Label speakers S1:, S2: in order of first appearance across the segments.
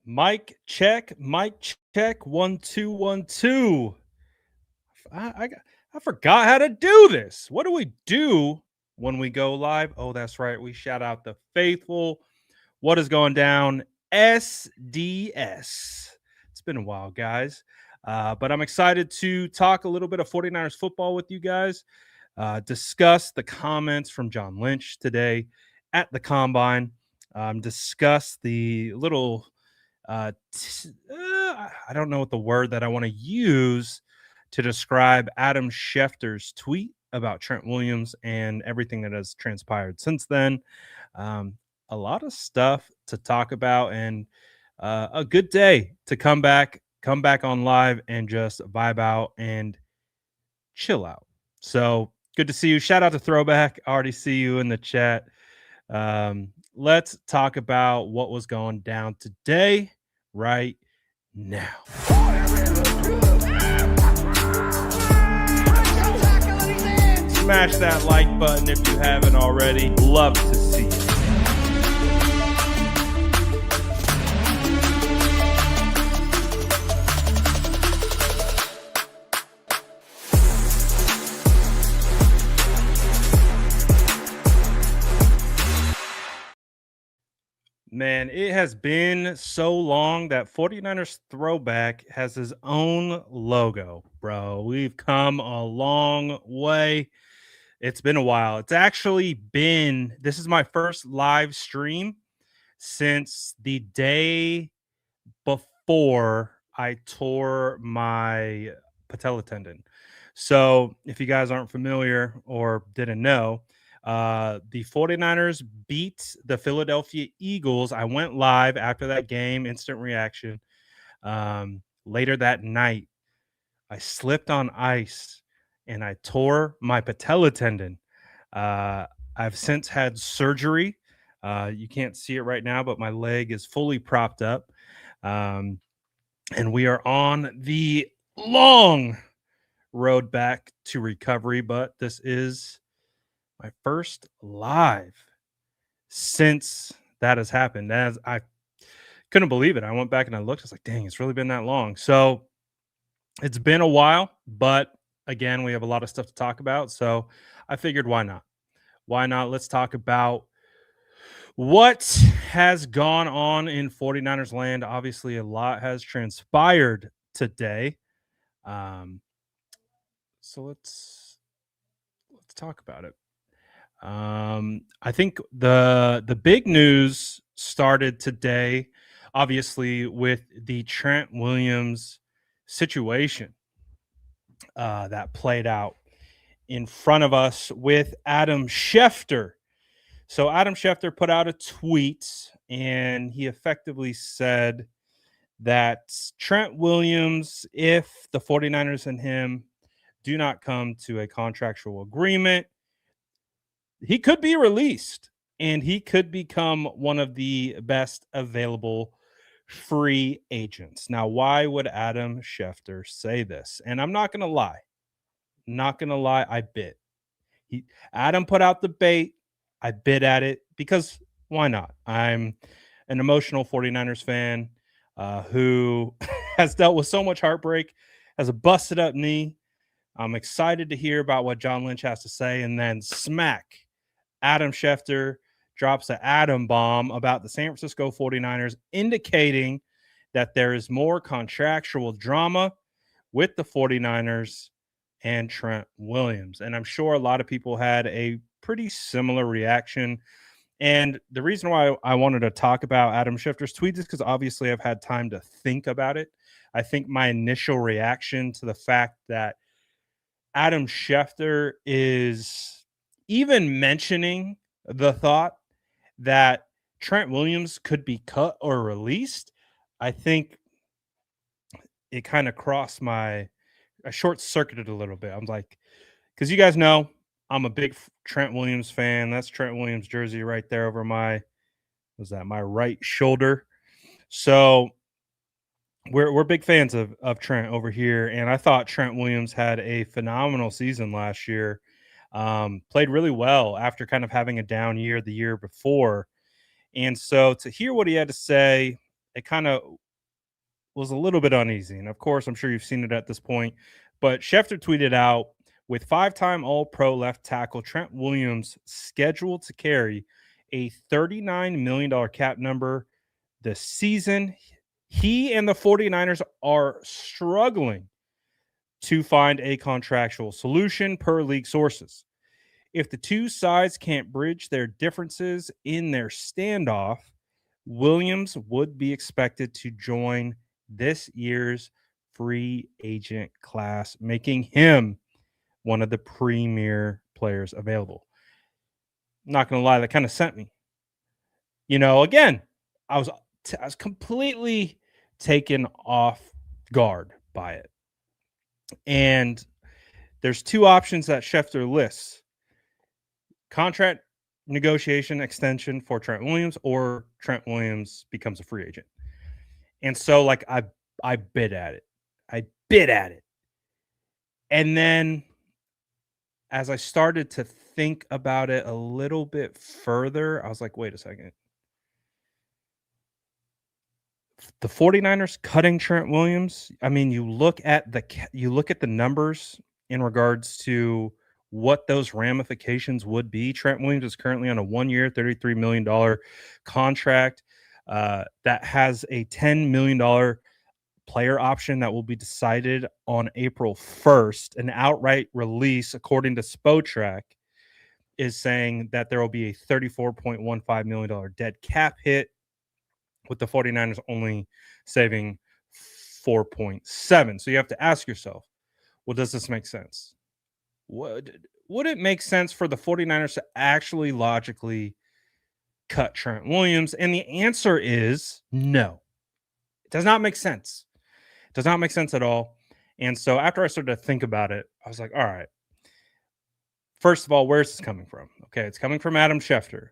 S1: Mic check, mic check, 1 2 1 2. I forgot how to do this. What do we do when we go live? Oh, that's right. We shout out the faithful. What is going down? SDS. It's been a while, guys. But I'm excited to talk a little bit of 49ers football with you guys. Discuss the comments from John Lynch today at the Combine. Discuss the little I don't know what the word that I want to use to describe Adam Schefter's tweet about Trent Williams and everything that has transpired since then. Um, a lot of stuff to talk about, and a good day to come back on live and just vibe out and chill out. So good to see you. Shout out to Throwback. I already see you in the chat. Let's talk about what was going down today right now. Smash that like button if you haven't already. Love to see it. Man, it has been so long that 49ers Throwback has his own logo, bro. We've come a long way. It's been a while. This is my first live stream since the day before I tore my patella tendon. So, if you guys aren't familiar or didn't know, the 49ers beat the Philadelphia Eagles. I went live after that game, instant reaction. Later that night, I slipped on ice and I tore my patella tendon. I've since had surgery. You can't see it right now, but my leg is fully propped up. And we are on the long road back to recovery, but this is my first live since that has happened. As I couldn't believe it. I went back and I looked. I was like, dang, it's really been that long. So it's been a while, but again, we have a lot of stuff to talk about. So I figured, why not? Why not? Let's talk about what has gone on in 49ers land. Obviously, a lot has transpired today. So let's talk about it. I think the big news started today, obviously, with the Trent Williams situation that played out in front of us with Adam Schefter. So Adam Schefter put out a tweet and he effectively said that Trent Williams, if the 49ers and him do not come to a contractual agreement, he could be released and he could become one of the best available free agents. Now, why would Adam Schefter say this? And I'm not going to lie. I bit. Adam put out the bait. I bit at it because why not? I'm an emotional 49ers fan who has dealt with so much heartbreak, has a busted up knee. I'm excited to hear about what John Lynch has to say. And then smack, Adam Schefter drops an atom bomb about the San Francisco 49ers, indicating that there is more contractual drama with the 49ers and Trent Williams. And I'm sure a lot of people had a pretty similar reaction. And the reason why I wanted to talk about Adam Schefter's tweets is because obviously I've had time to think about it. I think my initial reaction to the fact that Adam Schefter is even mentioning the thought that Trent Williams could be cut or released, I think it kind of crossed I short-circuited a little bit. I'm like, because you guys know I'm a big Trent Williams fan. That's Trent Williams jersey right there over my right shoulder. So we're big fans of Trent over here, and I thought Trent Williams had a phenomenal season last year. Played really well after kind of having a down year the year before. And so to hear what he had to say it kind of was a little bit uneasy. And of course, I'm sure you've seen it at this point. But Schefter tweeted out, with five-time All-Pro left tackle Trent Williams scheduled to carry a $39 million cap number this season, he and the 49ers are struggling to find a contractual solution per league sources. If the two sides can't bridge their differences in their standoff, Williams would be expected to join this year's free agent class, making him one of the premier players available. Not going to lie, that kind of sent me. Again, I was completely taken off guard by it. And there's two options that Schefter lists: contract negotiation extension for Trent Williams, or Trent Williams becomes a free agent. And so, like, I bit at it. And then as I started to think about it a little bit further, I was like, wait a second. The 49ers cutting Trent Williams. I mean, you look at the numbers in regards to what those ramifications would be. Trent Williams is currently on a 1-year, $33 million contract that has a $10 million player option that will be decided on April 1st. An outright release, according to Spotrac, is saying that there will be a $34.15 million dead cap hit, with the 49ers only saving 4.7. So you have to ask yourself, well, does this make sense? Would it make sense for the 49ers to actually logically cut Trent Williams? And the answer is no. It does not make sense. It does not make sense at all. And so after I started to think about it, I was like, all right, first of all, where's this coming from? Okay, it's coming from Adam Schefter.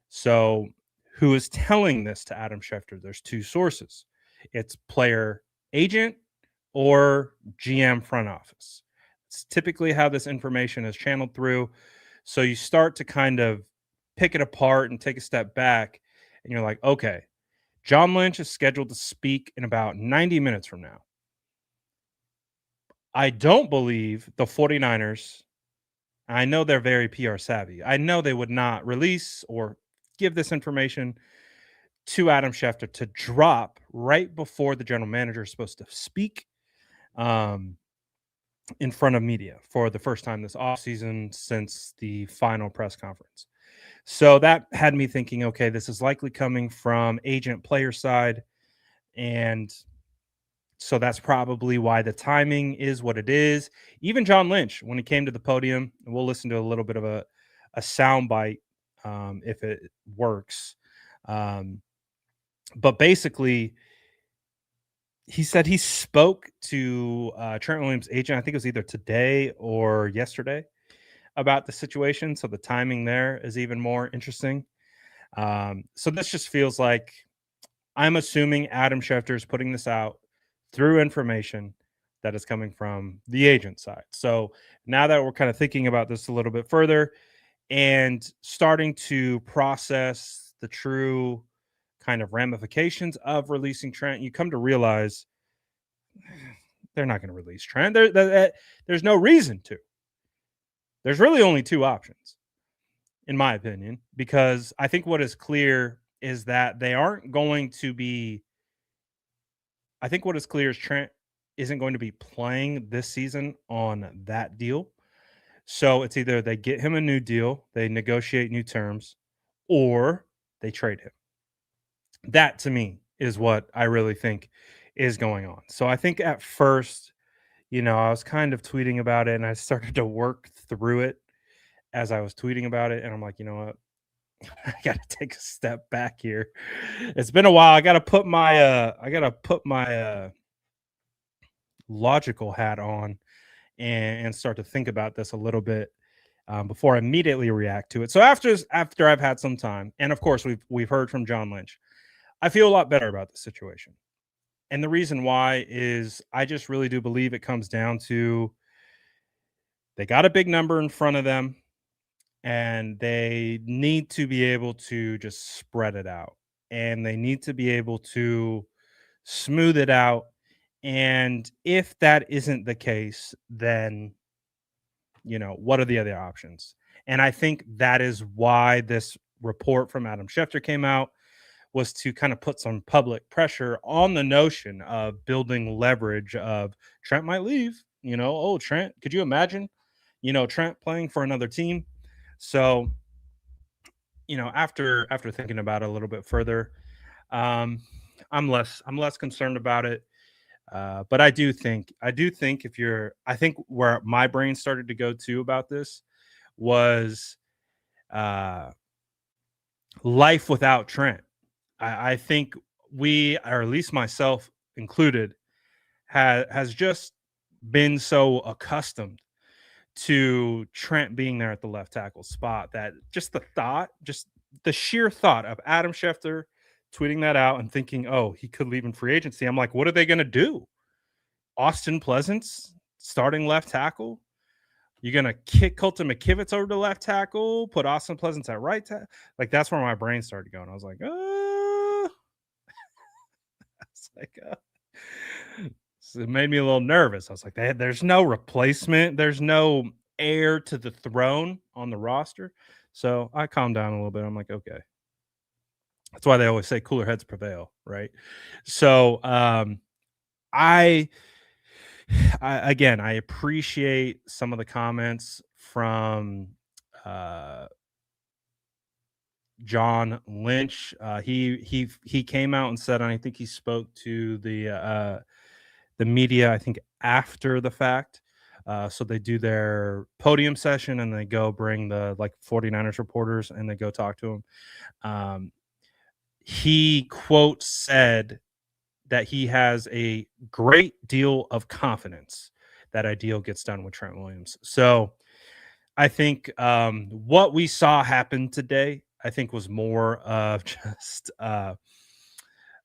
S1: So who is telling this to Adam Schefter? There's two sources. It's player agent or GM front office. It's typically how this information is channeled through. So you start to kind of pick it apart and take a step back, and you're like, okay, John Lynch is scheduled to speak in about 90 minutes from now. I don't believe the 49ers, I know they're very PR savvy, I know they would not release or give this information to Adam Schefter to drop right before the general manager is supposed to speak in front of media for the first time this offseason since the final press conference. So that had me thinking, okay, this is likely coming from agent player side. And so that's probably why the timing is what it is. Even John Lynch, when he came to the podium, and we'll listen to a little bit of a sound bite if it works. But basically, he said he spoke to Trent Williams' agent, I think it was either today or yesterday, about the situation. So the timing there is even more interesting. So this just feels like, I'm assuming Adam Schefter is putting this out through information that is coming from the agent side. So now that we're kind of thinking about this a little bit further and starting to process the true kind of ramifications of releasing Trent, you come to realize they're not going to release Trent. There's no reason to. There's really only two options, in my opinion, because I think what is clear is that they aren't going to be. I think what is clear is Trent isn't going to be playing this season on that deal. So it's either they get him a new deal, they negotiate new terms, or they trade him. That, to me, is what I really think is going on. So I think at first, I was kind of tweeting about it, and I started to work through it as I was tweeting about it. And I'm like, you know what? I got to take a step back here. It's been a while. I got to put my logical hat on and start to think about this a little bit before I immediately react to it. So after I've had some time, and of course we've heard from John Lynch, I feel a lot better about the situation. And the reason why is I just really do believe it comes down to they got a big number in front of them, and they need to be able to just spread it out. and they need to be able to smooth it out. And if that isn't the case, then, what are the other options? And I think that is why this report from Adam Schefter came out, was to kind of put some public pressure on the notion of building leverage of Trent might leave. Oh, Trent, could you imagine, Trent playing for another team? So, after thinking about it a little bit further, um, I'm less concerned about it. But I do think I think where my brain started to go to about this was uh, life without Trent. I think we, or at least myself included, has just been so accustomed to Trent being there at the left tackle spot that just the sheer thought of Adam Schefter tweeting that out and thinking, oh, he could leave in free agency. I'm like, what are they going to do? Austin Pleasance starting left tackle? You're going to kick Colton McKivitz over to left tackle, put Austin Pleasance at right tackle? Like, that's where my brain started going. I was like, it's like, so it made me a little nervous. I was like, there's no replacement. There's no heir to the throne on the roster. So I calmed down a little bit. I'm like, okay. That's why they always say cooler heads prevail, right? So I again, I appreciate some of the comments from John Lynch. He came out and said, and I think he spoke to the media, I think, after the fact. So they do their podium session and they go bring the 49ers reporters and they go talk to them. He quote said that he has a great deal of confidence that a deal gets done with Trent Williams. So I think what we saw happen today, I think, was more of just an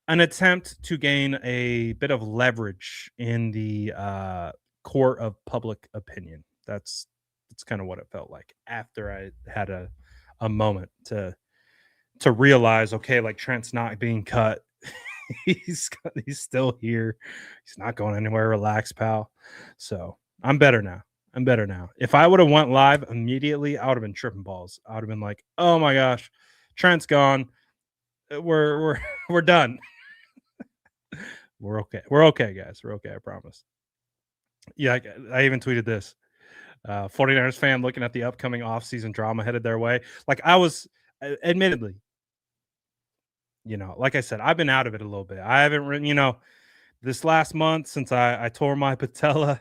S1: attempt to gain a bit of leverage in the court of public opinion. That's kind of what it felt like after I had a moment to realize, okay, like, Trent's not being cut. he's still here. He's not going anywhere. Relax, pal. So I'm better now. If I would have went live immediately, I would have been tripping balls. I would have been like, oh my gosh, Trent's gone. We're done. We're okay. We're okay, guys. We're okay. I promise. Yeah, I even tweeted this. 49ers fan looking at the upcoming offseason drama headed their way. Like, I was, admittedly, like I said, I've been out of it a little bit. I haven't written, this last month since I tore my patella.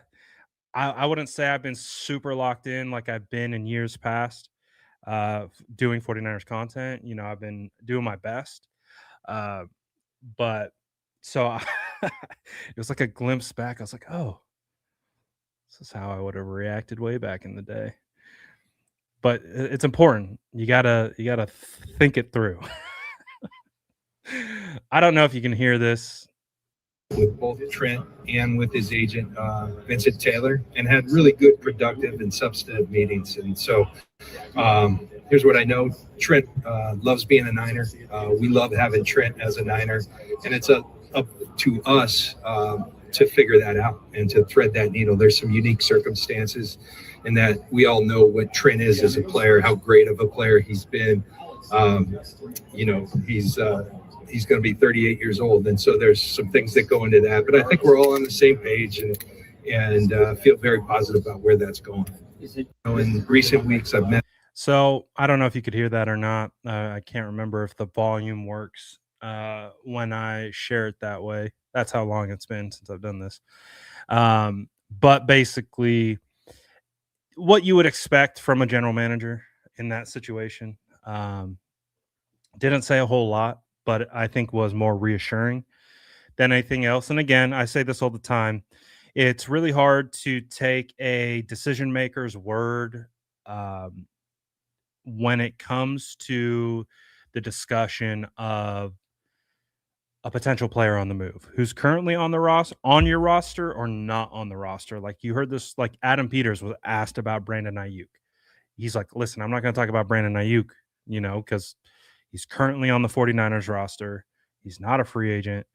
S1: I wouldn't say I've been super locked in like I've been in years past doing 49ers content. I've been doing my best. But so it was like a glimpse back. I was like, oh, this is how I would have reacted way back in the day. But it's important. You gotta think it through. I don't know if you can hear this.
S2: With both Trent and with his agent, Vincent Taylor, and had really good, productive, and substantive meetings. And so here's what I know. Trent loves being a Niner. We love having Trent as a Niner. And it's up to us to figure that out and to thread that needle. There's some unique circumstances in that we all know what Trent is as a player, how great of a player he's been. He's going to be 38 years old. And so there's some things that go into that. But I think we're all on the same page and feel very positive about where that's going. In recent weeks, I've met.
S1: So I don't know if you could hear that or not. I can't remember if the volume works when I share it that way. That's how long it's been since I've done this. But basically, what you would expect from a general manager in that situation. Didn't say a whole lot, but I think was more reassuring than anything else. And again, I say this all the time. It's really hard to take a decision maker's word when it comes to the discussion of a potential player on the move who's currently on your roster or not on the roster. Like, you heard this, like Adam Peters was asked about Brandon Ayuk. He's like, listen, I'm not going to talk about Brandon Ayuk, because He's currently on the 49ers roster. He's not a free agent.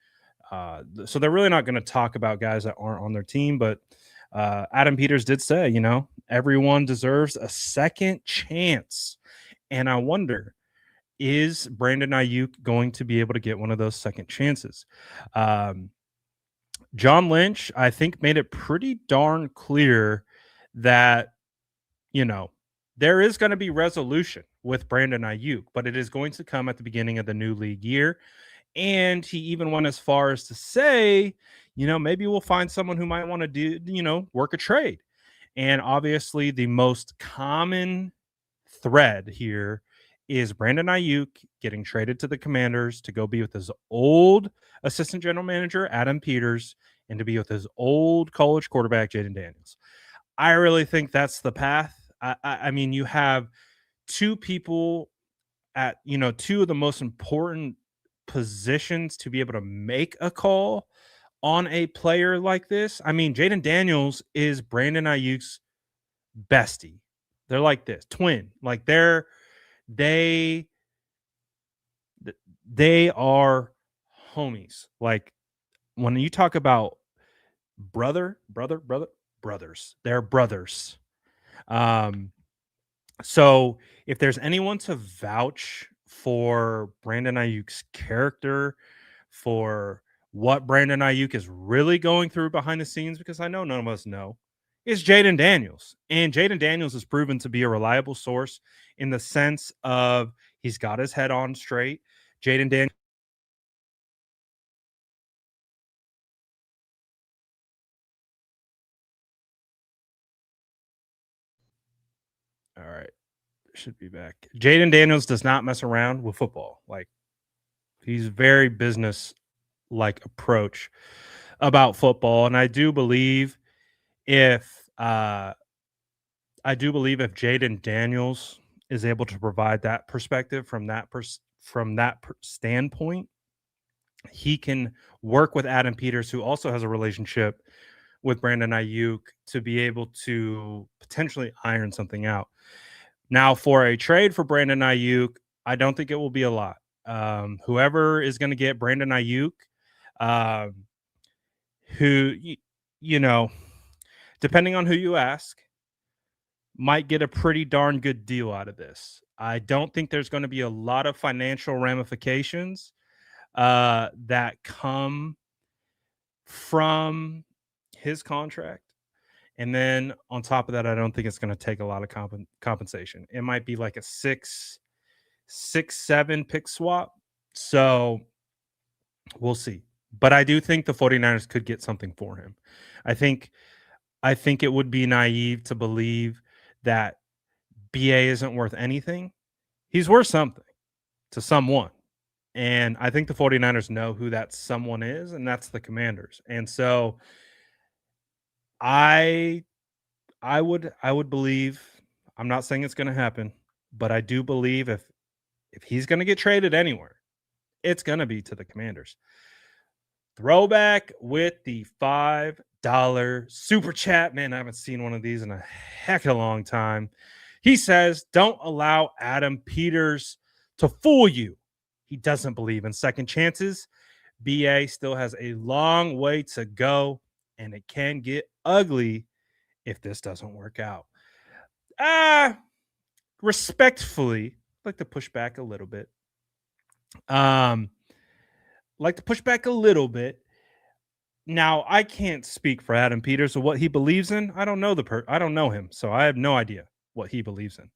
S1: So they're really not going to talk about guys that aren't on their team. But Adam Peters did say, everyone deserves a second chance. And I wonder, is Brandon Ayuk going to be able to get one of those second chances? John Lynch, I think, made it pretty darn clear that, there is going to be resolution with Brandon Ayuk, but it is going to come at the beginning of the new league year. And he even went as far as to say, maybe we'll find someone who might want to do, work a trade. And obviously, the most common thread here is Brandon Ayuk getting traded to the Commanders to go be with his old assistant general manager, Adam Peters, and to be with his old college quarterback, Jaden Daniels. I really think that's the path. I mean, you have two people at, two of the most important positions to be able to make a call on a player like this. I mean, Jaden Daniels is Brandon Ayuk's bestie. They're like this, twin. Like they they are homies. Like when you talk about brothers, they're brothers. So if there's anyone to vouch for Brandon Ayuk's character, for what Brandon Ayuk is really going through behind the scenes, because I know none of us know, is Jaden Daniels. And Jaden Daniels has proven to be a reliable source in the sense of he's got his head on straight. Jaden Daniels. All right. Should be back. Jaden Daniels does not mess around with football. Like, he's very business like approach about football. And I do believe if Jaden Daniels is able to provide that perspective from that standpoint, he can work with Adam Peters, who also has a relationship with Brandon Ayuk, to be able to potentially iron something out. Now, for a trade for Brandon Ayuk, I don't think it will be a lot. Whoever is going to get Brandon Ayuk, who, depending on who you ask, might get a pretty darn good deal out of this. I don't think there's going to be a lot of financial ramifications that come from his contract. And then on top of that, I don't think it's going to take a lot of compensation. It might be like a 7 pick swap. So we'll see. But I do think the 49ers could get something for him. I think it would be naive to believe that BA isn't worth anything. He's worth something to someone. And I think the 49ers know who that someone is, and that's the Commanders. And so I would believe, I'm not saying it's going to happen, but I do believe if he's going to get traded anywhere, it's going to be to the Commanders. Throwback with the $5 super chat. Man, I haven't seen one of these in a heck of a long time. He says, don't allow Adam Peters to fool you. He doesn't believe in second chances. BA still has a long way to go, and it can get ugly if this doesn't work out. Respectfully, I'd like to push back a little bit. Now, I can't speak for Adam Peters or what he believes in. I don't know I don't know him, so I have no idea what he believes in.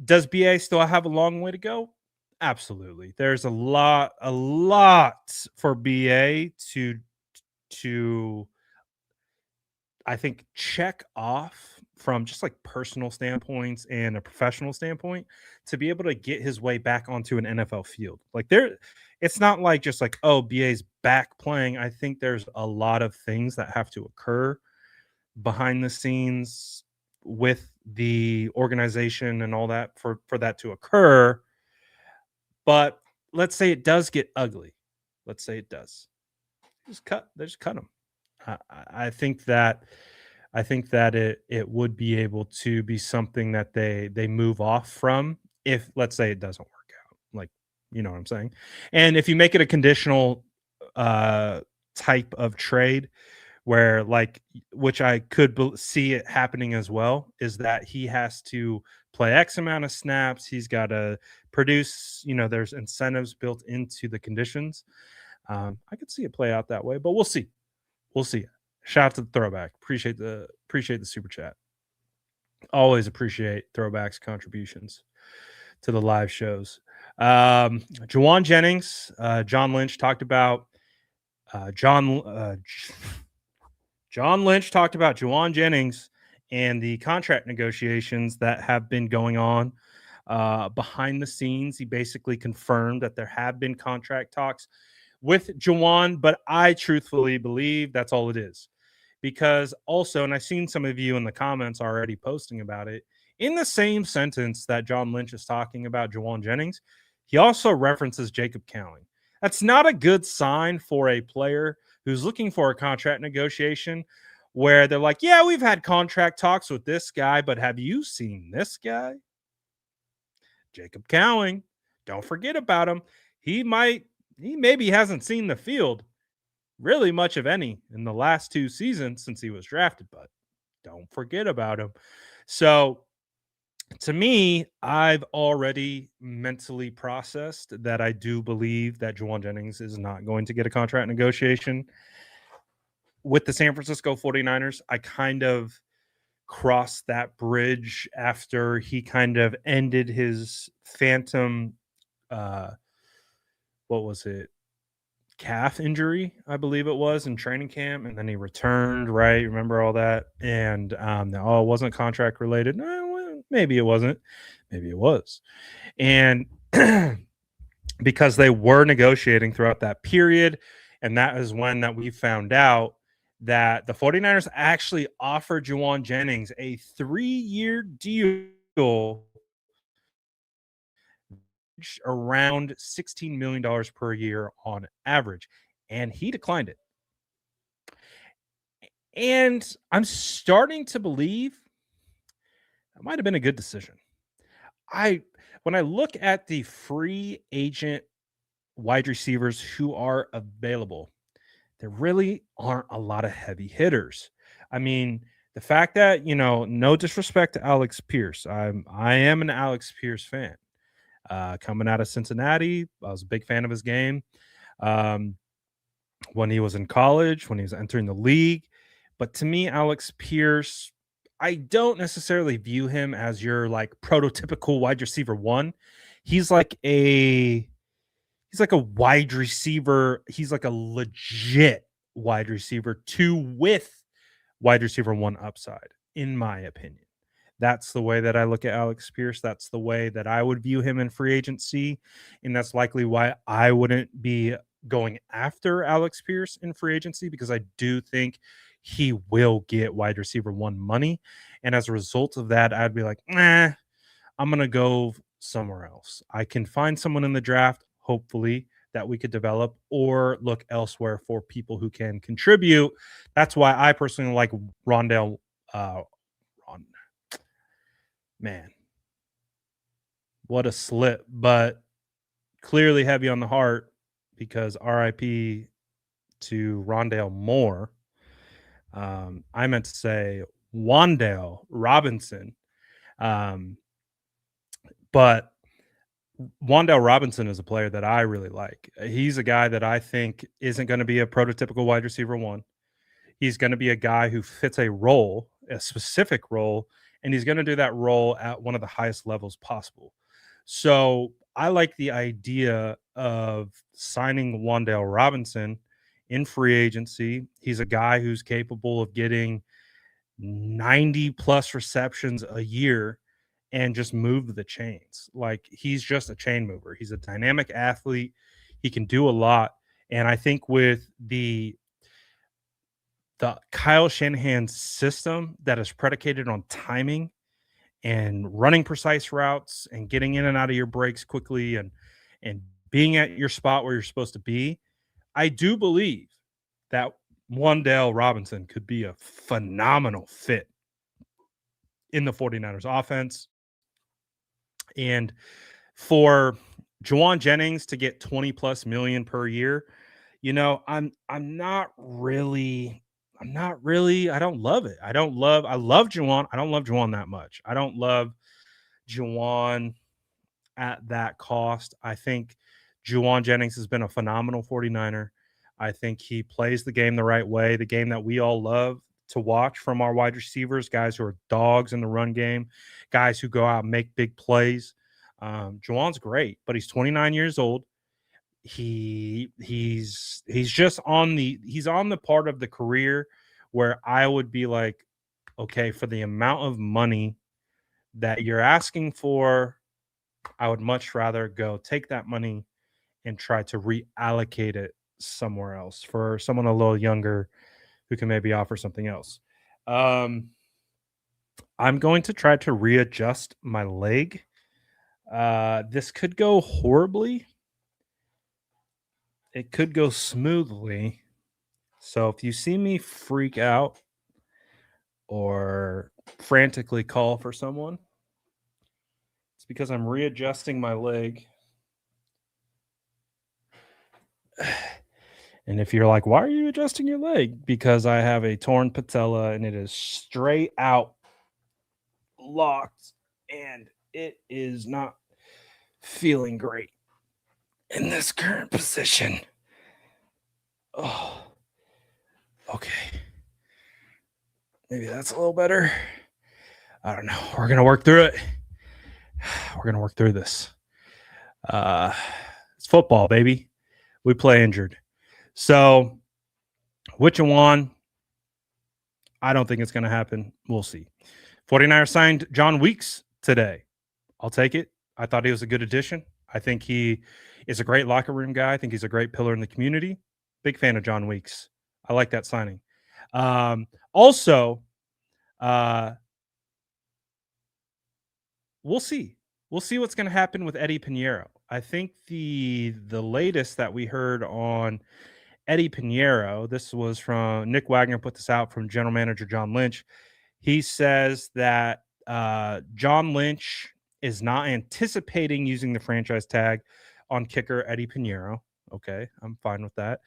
S1: Does BA still have a long way to go? Absolutely. There's a lot for BA to I think check off from just like personal standpoints and a professional standpoint to be able to get his way back onto an NFL field. Like it's not like just like, oh, BA's back playing. I think there's a lot of things that have to occur behind the scenes with the organization and all that for that to occur. But let's say it does get ugly. Let's say it does. Just cut them. I think that it would be able to be something that they move off from if, let's say, it doesn't work out. You know what I'm saying? And if you make it a conditional uh, type of trade, where like which I could see it happening as well, is that he has to play X amount of snaps. He's got to produce. You know, there's incentives built into the conditions. I could see it play out that way, but we'll see. We'll see. Shout out to the throwback. Appreciate the super chat. Always appreciate throwbacks contributions to the live shows. Juwan Jennings, John Lynch talked about John Lynch talked about Juwan Jennings and the contract negotiations that have been going on behind the scenes. He basically confirmed that there have been contract talks with Juwan, but I truthfully believe that's all it is. Because also, and I've seen some of you in the comments already posting about it, in the same sentence that John Lynch is talking about Juwan Jennings, he also references Jacob Cowing. That's not a good sign for a player who's looking for a contract negotiation where they're like, yeah, we've had contract talks with this guy, but have you seen this guy? Jacob Cowing. Don't forget about him. He maybe hasn't seen the field really much of any in the last 2 seasons since he was drafted, but don't forget about him. So to me, I've already mentally processed that I do believe that Juwan Jennings is not going to get a contract negotiation with the San Francisco 49ers. I kind of crossed that bridge after he kind of ended his phantom what was it? Calf injury, I believe it was, in training camp, and then he returned, right? Remember all that? And it wasn't contract related. No, well, maybe it wasn't. Maybe it was. And because they were negotiating throughout that period, and that is when that we found out that the 49ers actually offered Juwan Jennings a 3-year deal around $16 million per year on average, and he declined it. And I'm starting to believe that might have been a good decision. When I look at the free agent wide receivers who are available, there really aren't a lot of heavy hitters. I mean, the fact that, no disrespect to Alex Pierce. I am an Alex Pierce fan. Coming out of Cincinnati, I was a big fan of his game. When he was in college, when he was entering the league. But to me, Alex Pierce, I don't necessarily view him as your like prototypical wide receiver one. He's like a wide receiver. He's like a legit wide receiver two with wide receiver one upside, in my opinion. That's the way that I look at Alex Pierce. That's the way that I would view him in free agency. And that's likely why I wouldn't be going after Alex Pierce in free agency, because I do think he will get wide receiver one money. And as a result of that, I'd be like, nah, I'm going to go somewhere else. I can find someone in the draft, hopefully, that we could develop, or look elsewhere for people who can contribute. That's why I personally like Rondell. Man, what a slip, but clearly heavy on the heart, because RIP to Rondale Moore. I meant to say Wandale Robinson. But Wandale Robinson is a player that I really like. He's a guy that I think isn't going to be a prototypical wide receiver one. He's going to be a guy who fits a role, a specific role, and he's going to do that role at one of the highest levels possible. So I like the idea of signing Wandale Robinson in free agency. He's a guy who's capable of getting 90 plus receptions a year and just move the chains. Like, he's just a chain mover. He's a dynamic athlete. He can do a lot. And I think with the Kyle Shanahan system that is predicated on timing and running precise routes and getting in and out of your breaks quickly and being at your spot where you're supposed to be, I do believe that Wandale Robinson could be a phenomenal fit in the 49ers offense. And for Juwan Jennings to get 20 plus million per year. I'm not really I don't love it. I love Juwan. I don't love Juwan that much. I don't love Juwan at that cost. I think Juwan Jennings has been a phenomenal 49er. I think he plays the game the right way, the game that we all love to watch from our wide receivers, guys who are dogs in the run game, guys who go out and make big plays. Juwan's great, but he's 29 years old. He's just he's on the part of the career where I would be like, okay, for the amount of money that you're asking for, I would much rather go take that money and try to reallocate it somewhere else for someone a little younger who can maybe offer something else. I'm going to try to readjust my leg. This could go horribly. It could go smoothly. So if you see me freak out or frantically call for someone, it's because I'm readjusting my leg. And if you're like, why are you adjusting your leg? Because I have a torn patella and it is straight out locked and it is not feeling great in this current position. Oh, okay. Maybe that's a little better. I don't know. We're going to work through it. We're going to work through this. It's football, baby. We play injured. So, which one? I don't think it's going to happen. We'll see. 49ers signed John Weeks today. I'll take it. I thought he was a good addition. I think he is a great locker room guy. I think he's a great pillar in the community. Big fan of John Weeks. I like that signing. Also, we'll see. We'll see what's going to happen with Eddie Pinheiro. I think the latest that we heard on Eddie Pinheiro, this was from Nick Wagner, put this out from general manager John Lynch. He says that John Lynch is not anticipating using the franchise tag on kicker Eddie Pinheiro. Okay, I'm fine with that.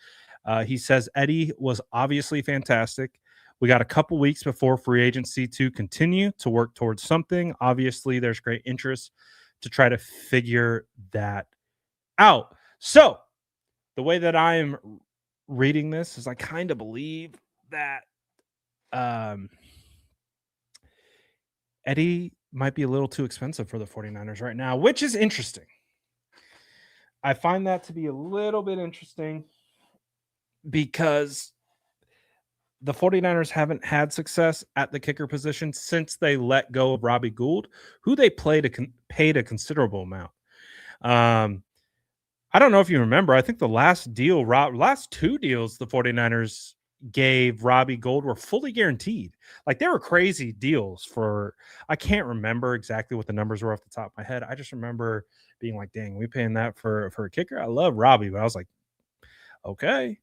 S1: He says Eddie was obviously fantastic. We got a couple weeks before free agency to continue to work towards something. Obviously, there's great interest to try to figure that out. So, the way that I am reading this is I kind of believe that Eddie might be a little too expensive for the 49ers right now, which is interesting. I find that to be a little bit interesting because the 49ers haven't had success at the kicker position since they let go of Robbie Gould, who they paid a considerable amount. I don't know if you remember. I think the last two deals the 49ers gave Robbie Gould were fully guaranteed. Like they were crazy deals for, I can't remember exactly what the numbers were off the top of my head. I just remember being like, dang, we paying that for a kicker? I love Robbie, but I was like, okay.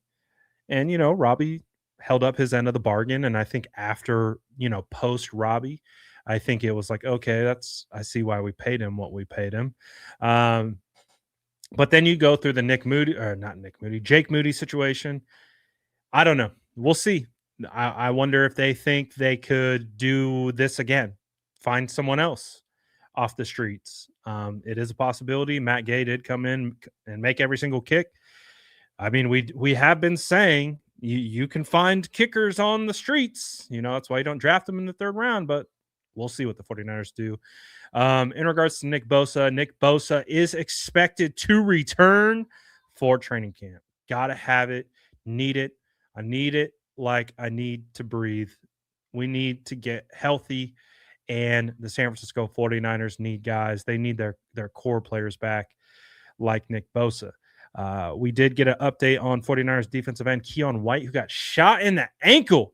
S1: And, Robbie held up his end of the bargain. And I think after, post Robbie, I think it was like, okay, I see why we paid him what we paid him. But then you go through the Jake Moody situation. I don't know. We'll see. I wonder if they think they could do this again, find someone else off the streets. It is a possibility. Matt Gay did come in and make every single kick. I mean, we have been saying you can find kickers on the streets. That's why you don't draft them in the third round, but we'll see what the 49ers do. In regards to Nick Bosa is expected to return for training camp. Gotta have it. Need it. I need it like I need to breathe. We need to get healthy, and the San Francisco 49ers need guys. They need their core players back like Nick Bosa. We did get an update on 49ers defensive end Keon White, who got shot in the ankle.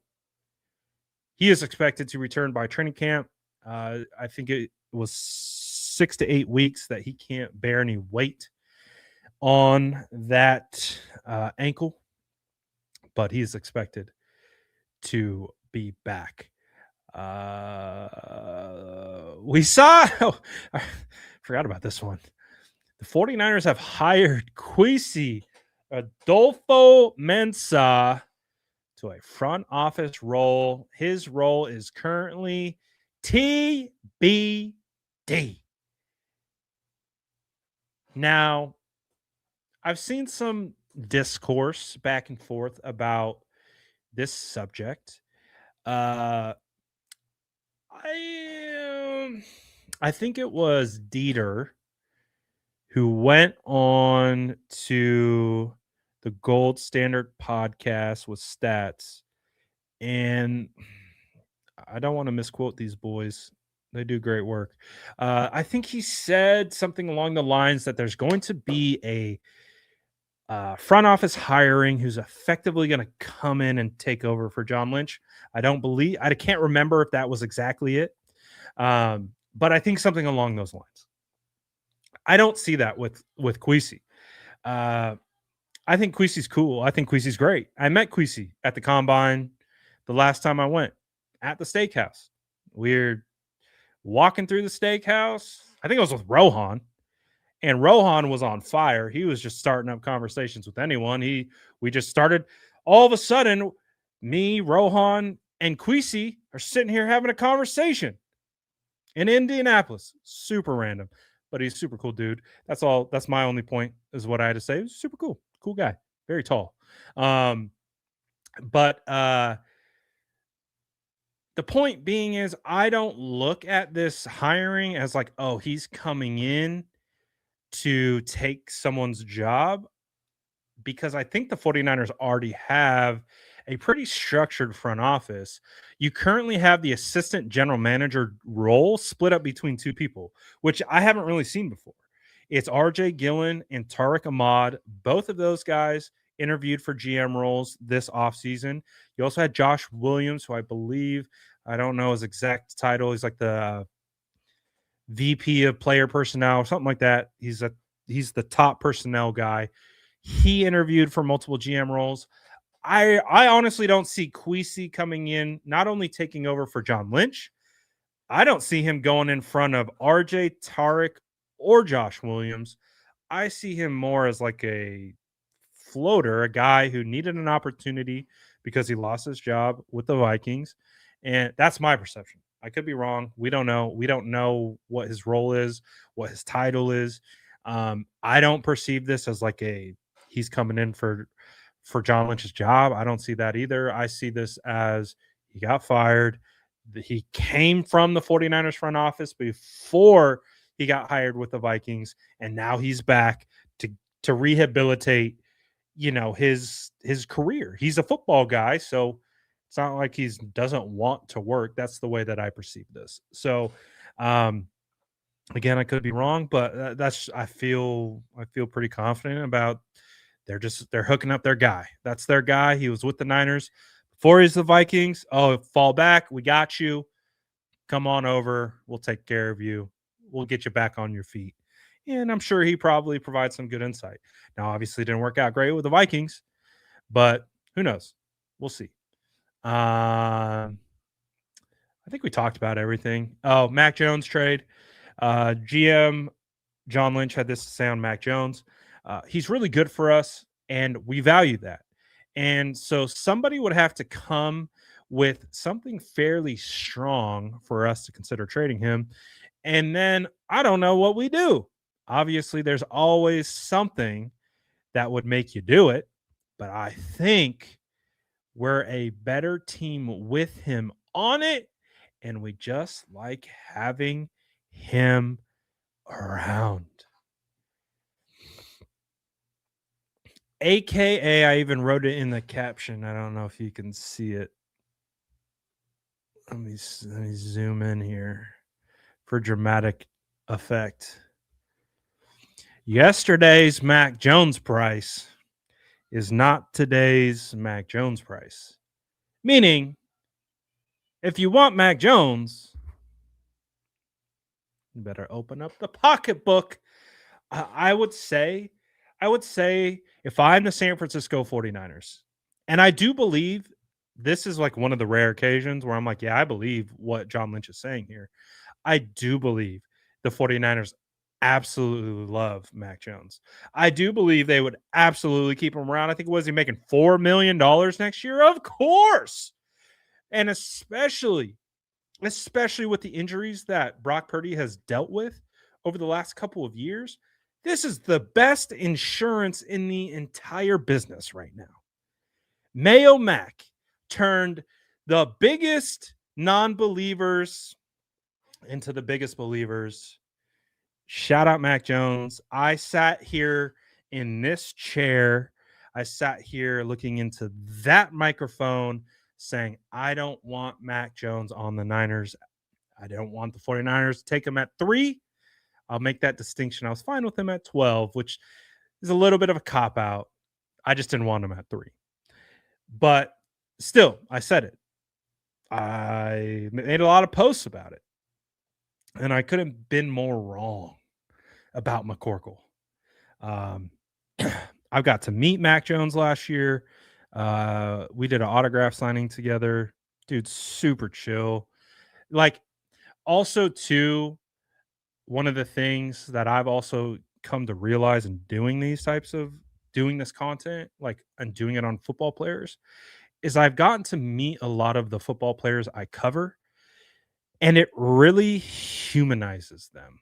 S1: He is expected to return by training camp. I think it was 6 to 8 weeks that he can't bear any weight on that ankle, but he is expected to be back. We saw, I forgot about this one. The 49ers have hired Kwesi Adolfo Mensah to a front office role. His role is currently TBD. Now, I've seen some discourse back and forth about this subject. Uh, I think it was Dieter who went on to the Gold Standard podcast with stats, and I don't want to misquote these boys. They do great work. I think he said something along the lines that there's going to be a front office hiring who's effectively going to come in and take over for John Lynch. I can't remember if that was exactly it. But I think something along those lines. I don't see that with Kwesi. I think Kwesi's cool. I think Kwesi's great. I met Kwesi at the combine the last time I went at the steakhouse. We're walking through the steakhouse. I think it was with Rohan, and Rohan was on fire. He was just starting up conversations with anyone. We just started. All of a sudden, me, Rohan, and Kwesi are sitting here having a conversation in Indianapolis. Super random, but he's super cool dude. That's all. That's my only point is what I had to say. He's super cool. Cool guy. Very tall. But the point being is I don't look at this hiring as like, oh, he's coming in to take someone's job, because I think the 49ers already have a pretty structured front office. You currently have the assistant general manager role split up between two people, which I haven't really seen before. It's RJ Gillen and Tariq Ahmad. Both of those guys interviewed for GM roles this offseason. You also had Josh Williams, who I don't know his exact title. He's like the VP of player personnel or something like that. He's the top personnel guy. He interviewed for multiple GM roles. I honestly don't see Kwesi coming in, not only taking over for John Lynch. I don't see him going in front of RJ, Tariq, or Josh Williams. I see him more as like a floater, a guy who needed an opportunity because he lost his job with the Vikings. And that's my perception. I could be wrong. We don't know. We don't know what his role is, what his title is. I don't perceive this as like he's coming in for John Lynch's job. I don't see that either. I see this as he got fired. He came from the 49ers front office before he got hired with the Vikings, and now he's back to rehabilitate, his career. He's a football guy, so it's not like he doesn't want to work. That's the way that I perceive this. So, again, I could be wrong, but I feel pretty confident about they're hooking up their guy. That's their guy. He was with the Niners before he's the Vikings. Oh, fall back. We got you. Come on over. We'll take care of you. We'll get you back on your feet. And I'm sure he probably provides some good insight. Now, obviously, it didn't work out great with the Vikings, but who knows? We'll see. I think we talked about everything. Oh, Mac Jones trade. GM John Lynch had this to say on Mac Jones. He's really good for us, and we value that. And so somebody would have to come with something fairly strong for us to consider trading him. And then I don't know what we do. Obviously, there's always something that would make you do it. But I think we're a better team with him on it. And we just like having him around. AKA, I even wrote it in the caption. I don't know if you can see it. Let me zoom in here for dramatic effect. Yesterday's Mac Jones price is not today's Mac Jones price. Meaning, if you want Mac Jones, you better open up the pocketbook. I would say if I'm the San Francisco 49ers, and I do believe this is like one of the rare occasions where I'm like, yeah, I believe what John Lynch is saying here. I do believe the 49ers absolutely love Mac Jones. I do believe they would absolutely keep him around. I think was he making $4 million next year? Of course, and especially with the injuries that Brock Purdy has dealt with over the last couple of years. This is the best insurance in the entire business right now. Mayo Mac turned the biggest non-believers into the biggest believers. Shout out Mac Jones. I sat here in this chair. I sat here looking into that microphone saying, I don't want Mac Jones on the Niners. I don't want the 49ers to take him at 3. I'll make that distinction. I was fine with him at 12, which is a little bit of a cop out. I just didn't want him at 3. But still, I said it. I made a lot of posts about it. And I couldn't have been more wrong about McCorkle. I've got to meet Mac Jones last year. We did an autograph signing together. Dude, super chill. Like, also, too, one of the things that I've also come to realize in doing doing this content, like, and doing it on football players, is I've gotten to meet a lot of the football players I cover, and it really humanizes them.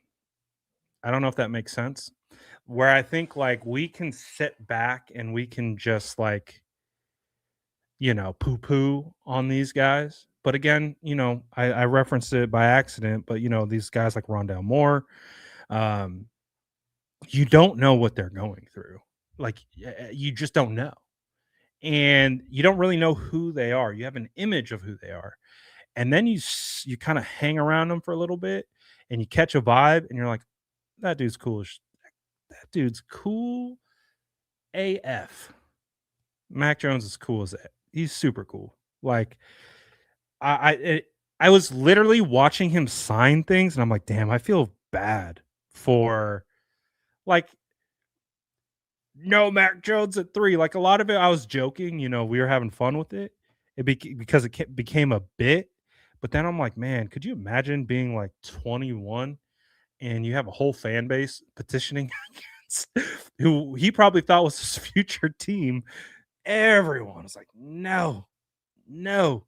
S1: I don't know if that makes sense. Where I think like we can sit back and we can just like, poo poo on these guys. But again, I referenced it by accident, but these guys like Rondell Moore, um, you don't know what they're going through. Like you just don't know. And you don't really know who they are. You have an image of who they are. And then you kind of hang around them for a little bit and you catch a vibe and you're like, that dude's cool. That dude's cool AF. Mac Jones is cool as that. He's super cool. Like I was literally watching him sign things, and I'm like, damn, I feel bad for like no Mac Jones at 3. Like a lot of it, I was joking. We were having fun with it. Because it became a bit. But then I'm like, man, could you imagine being like 21 and you have a whole fan base petitioning against who he probably thought was his future team? Everyone was like, no, no.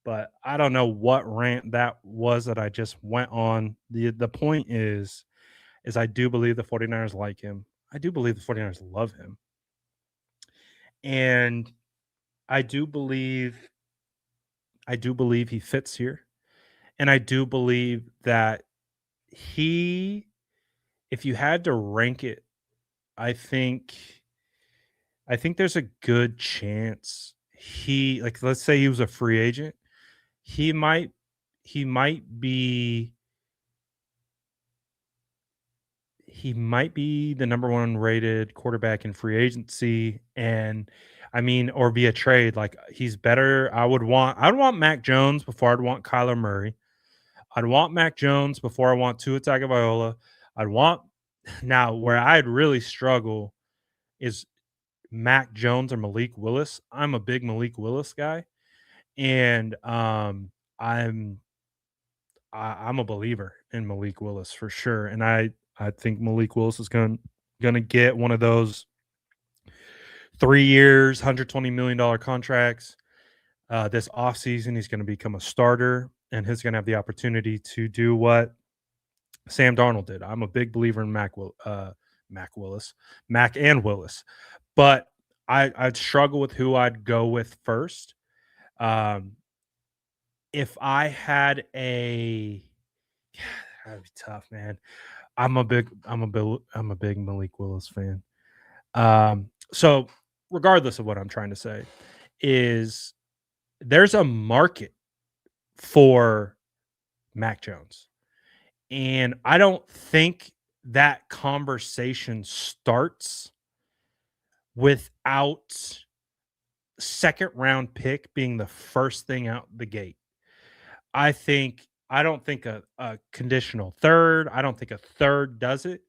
S1: But I don't know what rant that was that I just went on. The point is I do believe the 49ers like him. I do believe the 49ers love him. And I do believe he fits here. And I do believe that if you had to rank it, I think there's a good chance like let's say he was a free agent, he might be the number 1 rated quarterback in free agency, and I mean, or via trade. Like he's better. I'd want Mac Jones before I'd want Kyler Murray. I'd want Mac Jones before I want Tua Tagovailoa. I'd want now where I'd really struggle is Mac Jones or Malik Willis. I'm a big Malik Willis guy, and I'm a believer in Malik Willis for sure, and I think Malik Willis is gonna get one of those 3 years, $120 million contracts. This offseason, he's going to become a starter, and he's going to have the opportunity to do what Sam Darnold did. I'm a big believer in Mac and Willis, but I'd struggle with who I'd go with first. If I had that'd be tough, man. I'm a big Malik Willis fan. So regardless of what I'm trying to say, is there's a market for Mac Jones. And I don't think that conversation starts without second round pick being the first thing out the gate. I don't think a conditional third. I don't think a third does it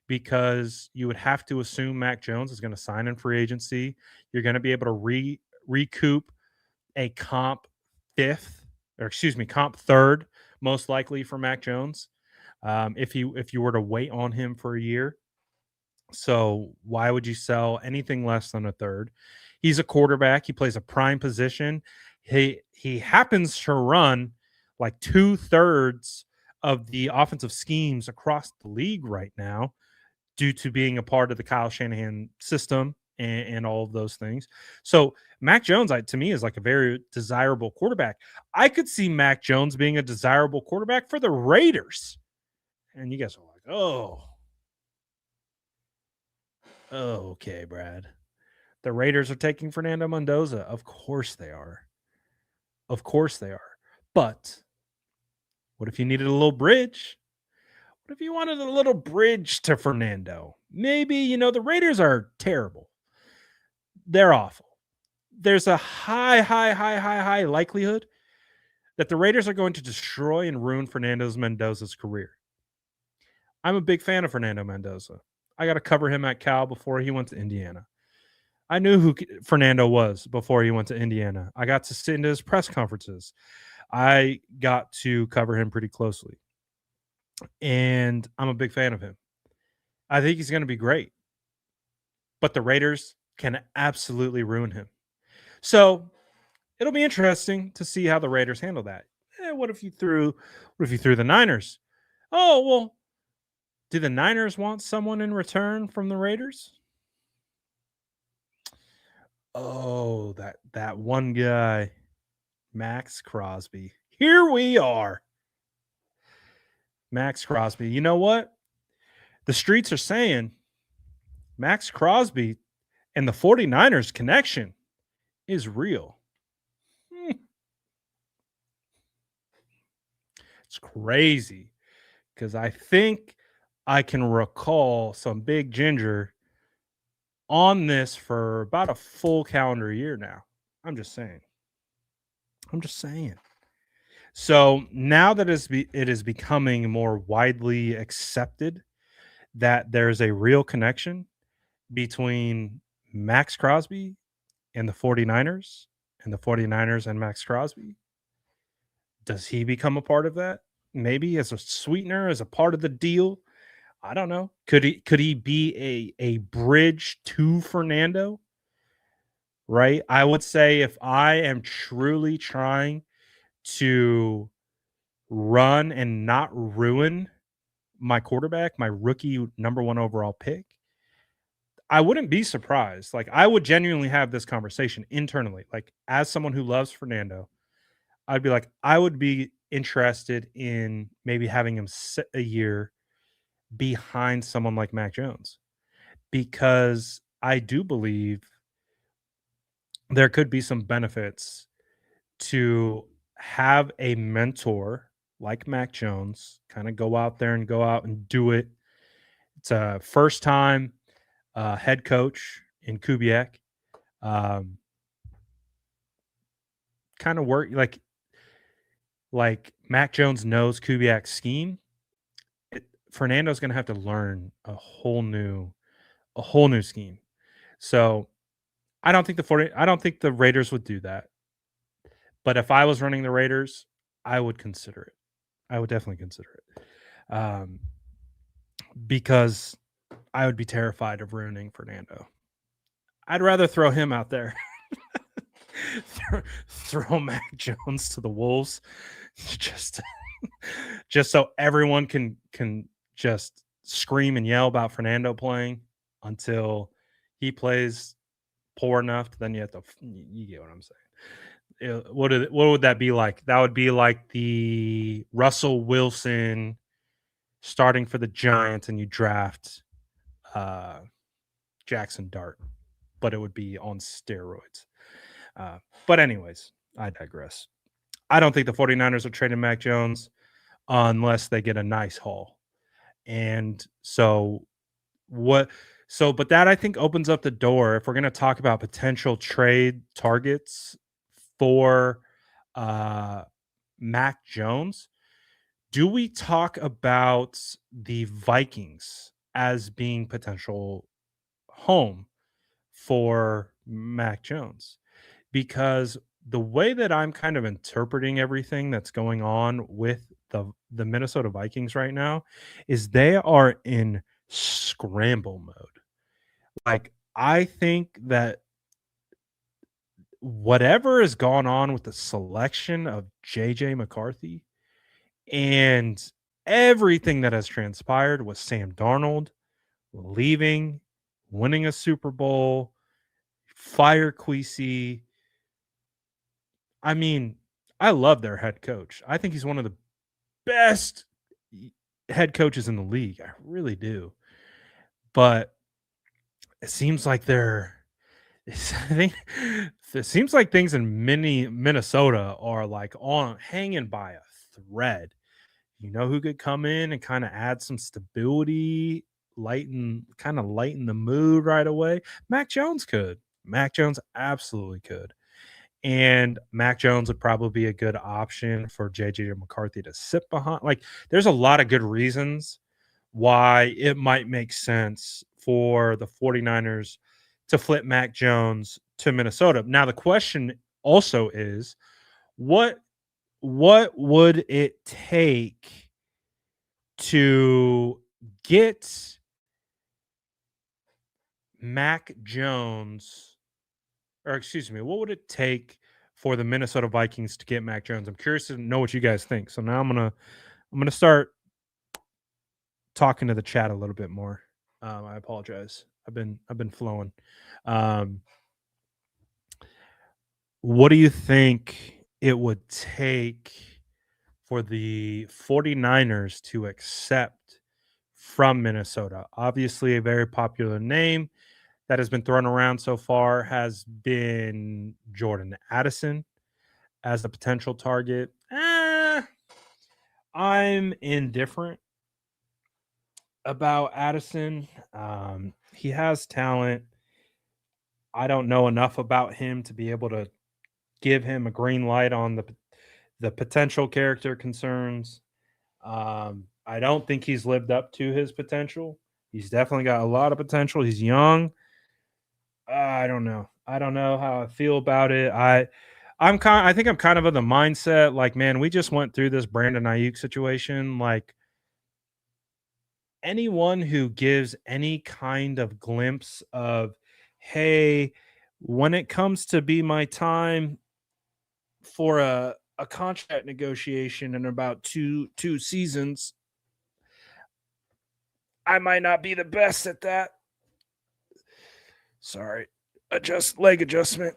S1: because you would have to assume Mac Jones is going to sign in free agency. You're going to be able to recoup a comp third, most likely for Mac Jones. if you were to wait on him for a year. So why would you sell anything less than a third? He's a quarterback. He plays a prime position. He happens to run like two-thirds of the offensive schemes across the league right now due to being a part of the Kyle Shanahan system and all of those things. So Mac Jones, to me, is like a very desirable quarterback. I could see Mac Jones being a desirable quarterback for the Raiders. And you guys are like, okay, Brad. The Raiders are taking Fernando Mendoza. Of course they are. Of course they are. But what if you needed a little bridge? What if you wanted a little bridge to Fernando? Maybe, the Raiders are terrible. They're awful. There's a high likelihood that the Raiders are going to destroy and ruin Fernando Mendoza's career. I'm a big fan of Fernando Mendoza. I got to cover him at Cal before he went to Indiana. I knew who Fernando was before he went to Indiana. I got to sit into his press conferences. I got to cover him pretty closely. And I'm a big fan of him. I think he's going to be great. But the Raiders can absolutely ruin him. So it'll be interesting to see how the Raiders handle that. What if you threw the Niners? Oh, well, do the Niners want someone in return from the Raiders? Oh, that one guy, Max Crosby. Here we are. Max Crosby. You know what? The streets are saying Max Crosby and the 49ers connection is real. It's crazy because I think I can recall some big ginger on this for about a full calendar year now. I'm just saying. So now that it is becoming more widely accepted that there's a real connection between Max Crosby and the 49ers and the 49ers and Max Crosby, does he become a part of that? Maybe as a sweetener, as a part of the deal. I don't know. Could he be a bridge to Fernando? Right? I would say if I am truly trying to run and not ruin my quarterback, my rookie number 1 overall pick, I wouldn't be surprised. Like, I would genuinely have this conversation internally. Like, as someone who loves Fernando, I'd be like, I would be interested in maybe having him sit a year behind someone like Mac Jones because I do believe there could be some benefits to have a mentor like Mac Jones kind of go out and do it. It's a first time head coach in Kubiak. Um, kind of work like Mac Jones knows Kubiak's scheme. Fernando's going to have to learn a whole new scheme. So I don't think the Raiders would do that. But if I was running the Raiders, I would consider it. I would definitely consider it. Because I would be terrified of ruining Fernando. I'd rather throw him out there. throw Mac Jones to the wolves just just so everyone can just scream and yell about Fernando playing until he plays poor enough. Then you have to, you get what I'm saying. What would that be like? That would be like the Russell Wilson starting for the Giants and you draft Jackson Dart, but it would be on steroids. But anyways, I digress. I don't think the 49ers are trading Mac Jones unless they get a nice haul. And so but that I think opens up the door if we're going to talk about potential trade targets for Mac Jones. Do we talk about the Vikings as being potential home for Mac Jones? Because the way that I'm kind of interpreting everything that's going on with the Minnesota Vikings right now is they are in scramble mode. Like, I think that whatever has gone on with the selection of JJ McCarthy and everything that has transpired with Sam Darnold leaving, winning a Super Bowl, fire Queasy. I mean, I love their head coach. I think he's one of the best head coaches in the league. I really do. But it seems like I think it seems like things in Minnesota are like on hanging by a thread. You know who could come in and kind of add some stability, lighten the mood right away? Mac Jones could. Mac Jones absolutely could. And Mac Jones would probably be a good option for JJ McCarthy to sit behind. Like, there's a lot of good reasons why it might make sense for the 49ers to flip Mac Jones to Minnesota. Now, the question also is what would it take to get Mac Jones, or excuse me, what would it take for the Minnesota Vikings to get Mac Jones? I'm curious to know what you guys think. So now I'm gonna start talking to the chat a little bit more. I apologize. I've been flowing. Um, what do you think it would take for the 49ers to accept from Minnesota? Obviously, a very popular name that has been thrown around so far has been Jordan Addison as a potential target. I'm indifferent about Addison. He has talent. I don't know enough about him to be able to give him a green light on the potential character concerns. I don't think he's lived up to his potential. He's definitely got a lot of potential. He's young. I don't know. I don't know how I feel about it. I think I'm kind of the mindset like, man, we just went through this Brandon Ayuk situation. Like, anyone who gives any kind of glimpse of, hey, when it comes to be my time for a contract negotiation in about two seasons, I might not be the best at that. Sorry. Leg adjustment.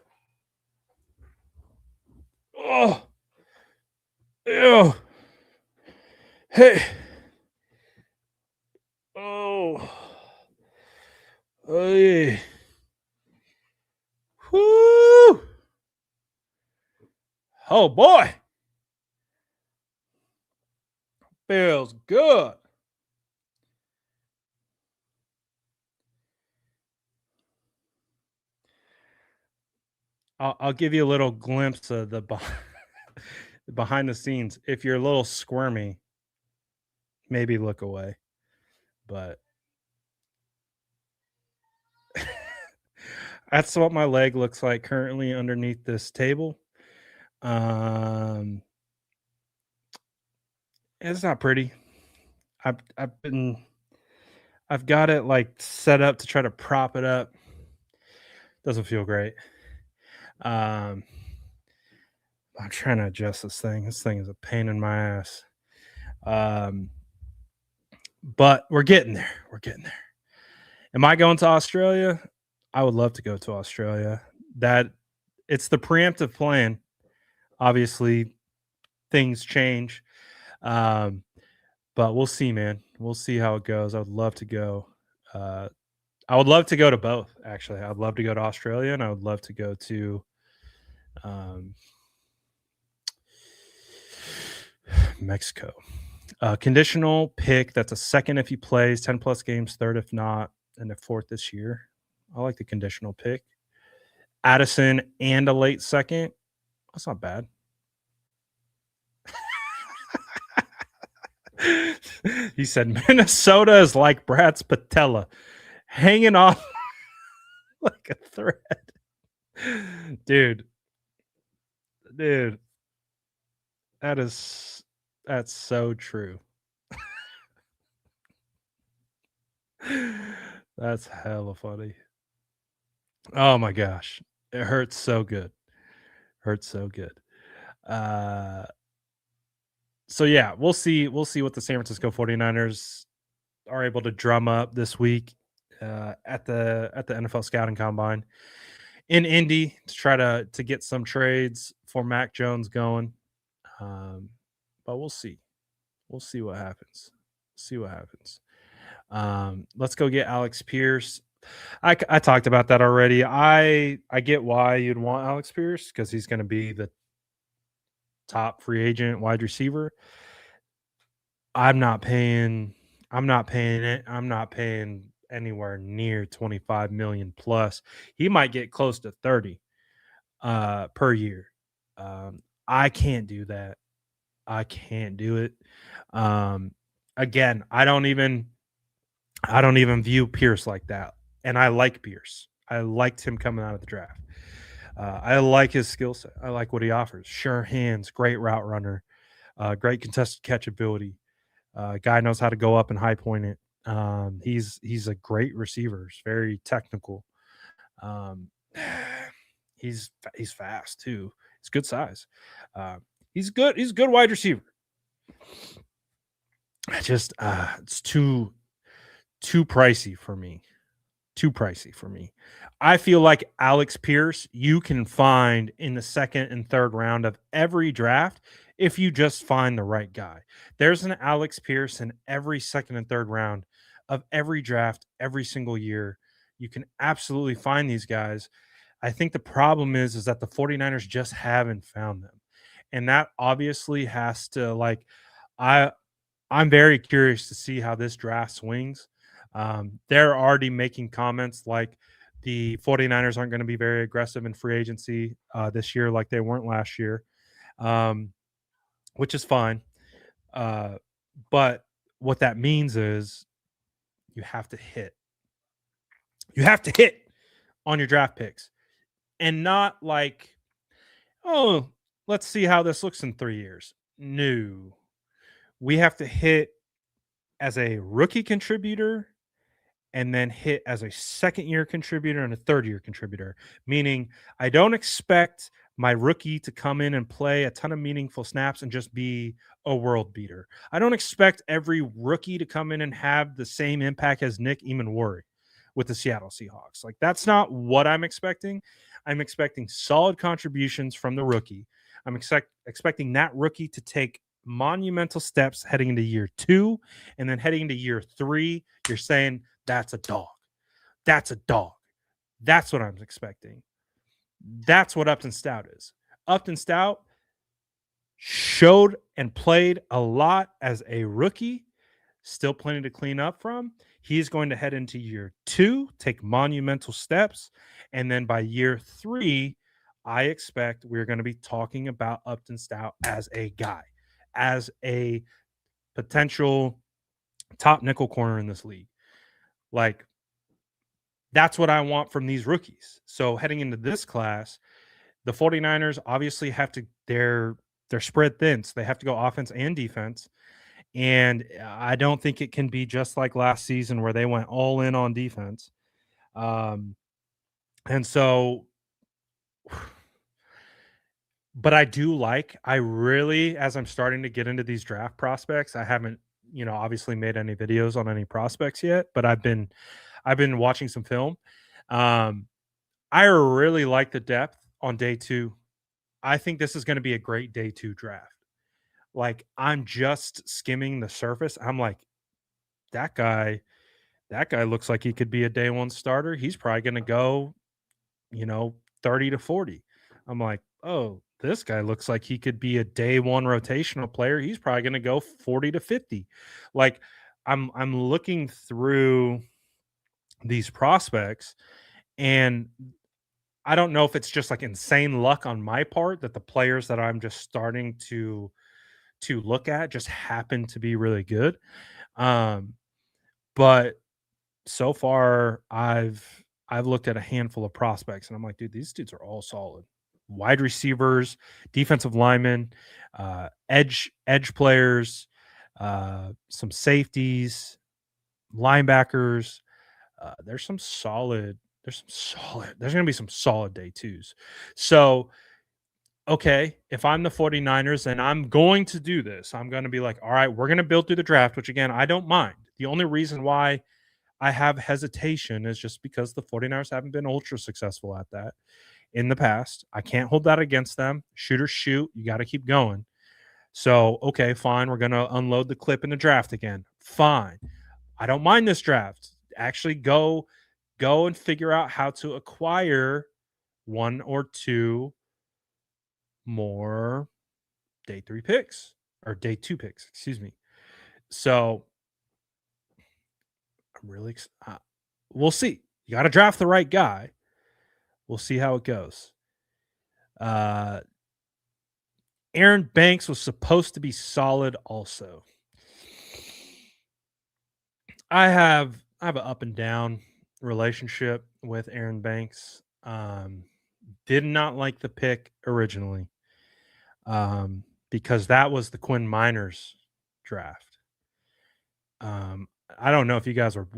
S1: Oh, ew. Hey. Oh. Hey. Whoo. Oh boy. Feels good. I'll give you a little glimpse of the behind the scenes. If you're a little squirmy, maybe look away. But that's what my leg looks like currently underneath this table. Um, it's not pretty. I've got it like set up to try to prop it up. Doesn't feel great. Um, I'm trying to adjust this thing. This thing is a pain in my ass. Um, but we're getting there. We're getting there. Am I going to Australia? I would love to go to Australia. That it's the preemptive plan. Obviously, things change. Um, but we'll see, man. We'll see how it goes. I would love to go. I would love to go to both, actually. I'd love to go to Australia and I would love to go to um, Mexico. Conditional pick. That's a second if he plays, 10 plus games, third if not, and a fourth this year. I like the conditional pick. Addison and a late second. That's not bad. He said Minnesota is like Brad's patella, hanging off like a thread. Dude, that is That's so true. That's hella funny. Oh my gosh. It hurts so good. Hurts so good. Uh so yeah, we'll see what the San Francisco 49ers are able to drum up this week at the NFL scouting combine in Indy to try to get some trades for Mac Jones going. Um but we'll see. We'll see what happens. See what happens. Let's go get Alex Pierce. I talked about that already. I get why you'd want Alex Pierce because he's going to be the top free agent wide receiver. I'm not paying. I'm not paying it. I'm not paying anywhere near 25 million plus. He might get close to 30 per year. I can't do that. I can't do it. Um, again, I don't even view Pierce like that. And I like Pierce. I liked him coming out of the draft. I like his skill set. I like what he offers. Sure hands, great route runner, great contested catch ability. Guy knows how to go up and high point it. He's a great receiver. He's very technical. Um, he's fast too. He's good size. Uh, he's good. He's a good wide receiver. It's too pricey for me. Too pricey for me. I feel like Alex Pierce you can find in the second and third round of every draft if you just find the right guy. There's an Alex Pierce in every second and third round of every draft every single year. You can absolutely find these guys. I think the problem is that the 49ers just haven't found them. And that obviously has to like I I'm very curious to see how this draft swings. They're already making comments like the 49ers aren't going to be very aggressive in free agency this year like they weren't last year, um, which is fine. Uh, but what that means is you have to hit. You have to hit on your draft picks and not like, oh, let's see how this looks in 3 years. No, we have to hit as a rookie contributor and then hit as a second year contributor and a third year contributor. Meaning, I don't expect my rookie to come in and play a ton of meaningful snaps and just be a world beater. I don't expect every rookie to come in and have the same impact as Nick Emanwari with the Seattle Seahawks. Like, that's not what I'm expecting. I'm expecting solid contributions from the rookie. I'm expecting that rookie to take monumental steps heading into year 2, and then heading into year 3 you're saying that's a dog. That's a dog. That's what I'm expecting. That's what Upton Stout is. Upton Stout showed and played a lot as a rookie, still plenty to clean up from. He's going to head into year 2, take monumental steps, and then by year 3 I expect we're going to be talking about Upton Stout as a guy, as a potential top nickel corner in this league. Like, that's what I want from these rookies. So heading into this class, the 49ers obviously have to they're spread thin. So they have to go offense and defense. And I don't think it can be just like last season where they went all in on defense. Um, and so but I really, as I'm starting to get into these draft prospects, I haven't, obviously made any videos on any prospects yet, but I've been watching some film. Um, I really like the depth on day 2. I think this is going to be a great day 2 draft. Like, I'm just skimming the surface. I'm like, that guy, that guy looks like he could be a day 1 starter. He's probably going to go, you know, 30 to 40. I'm like, oh, this guy looks like he could be a day 1 rotational player. He's probably going to go 40 to 50. Like, I'm looking through these prospects, and I don't know if it's just like insane luck on my part that the players that I'm just starting to look at just happen to be really good. Um, but so far I've looked at a handful of prospects and I'm like, dude, these dudes are all solid. wide receivers, defensive linemen, edge players, some safeties, linebackers. There's some solid. There's some solid. There's going to be some solid day twos. So okay, if I'm the 49ers and I'm going to do this, I'm going to be like, all right, we're going to build through the draft, which again, I don't mind. The only reason why I have hesitation is just because the 49ers haven't been ultra successful at that in the past. I can't hold that against them. Shoot or shoot. You got to keep going. So, okay, fine. We're going to unload the clip in the draft again. Fine. I don't mind this draft. Actually, go and figure out how to acquire one or two more day 3 picks or day 2 picks, excuse me. So I'm really we'll see. You got to draft the right guy. We'll see how it goes. Aaron Banks was supposed to be solid also. I have an up and down relationship with Aaron Banks. Did not like the pick originally. Because that was the Quinn Miners draft. I don't know if you guys were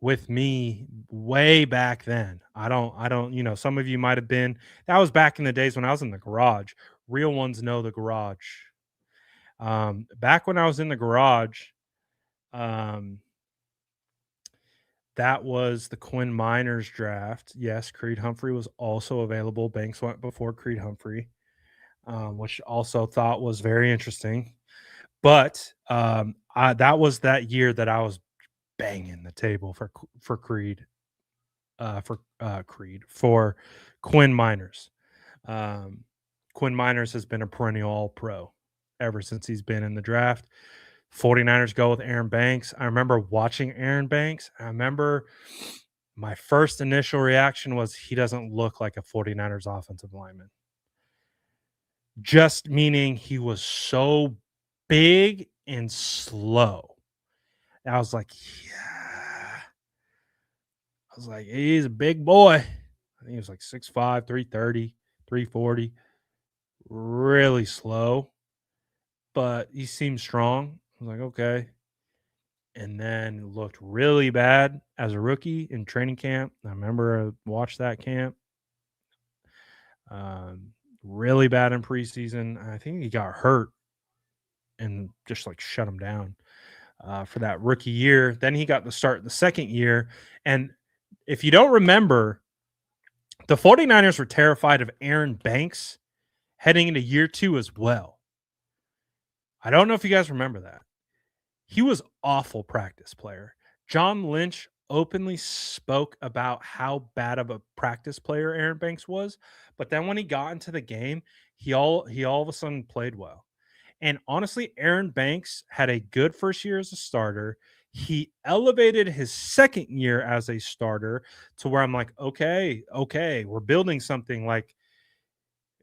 S1: with me way back then. I don't, some of you might have been. That was back in the days when I was in the garage. Real ones know the garage. Back when I was in the garage, that was the Quinn Miners draft. Yes, Creed Humphrey was also available. Banks went before Creed Humphrey, which also thought was very interesting. But that was that year that I was banging the table for Creed, for Quinn Miners. Quinn Miners has been a perennial All-Pro ever since he's been in the draft. 49ers go with Aaron Banks. I remember watching Aaron Banks. I remember my first initial reaction was he doesn't look like a 49ers offensive lineman. Just meaning he was so big and slow. And I was like, yeah. I was like, he's a big boy. I think he was like 6'5, 330, 340. Really slow, but he seemed strong. I was like, okay. And then looked really bad as a rookie in training camp. I remember I watched that camp. Really bad in preseason. I think he got hurt and just like shut him down for that rookie year. Then he got to start the second year. And if you don't remember, the 49ers were terrified of Aaron Banks heading into year 2 as well. I don't know if you guys remember that. He was awful practice player. John Lynch openly spoke about how bad of a practice player Aaron Banks was, but then when he got into the game, he all of a sudden played well. And honestly, Aaron Banks had a good first year as a starter. He elevated his second year as a starter to where I'm like, okay, we're building something. Like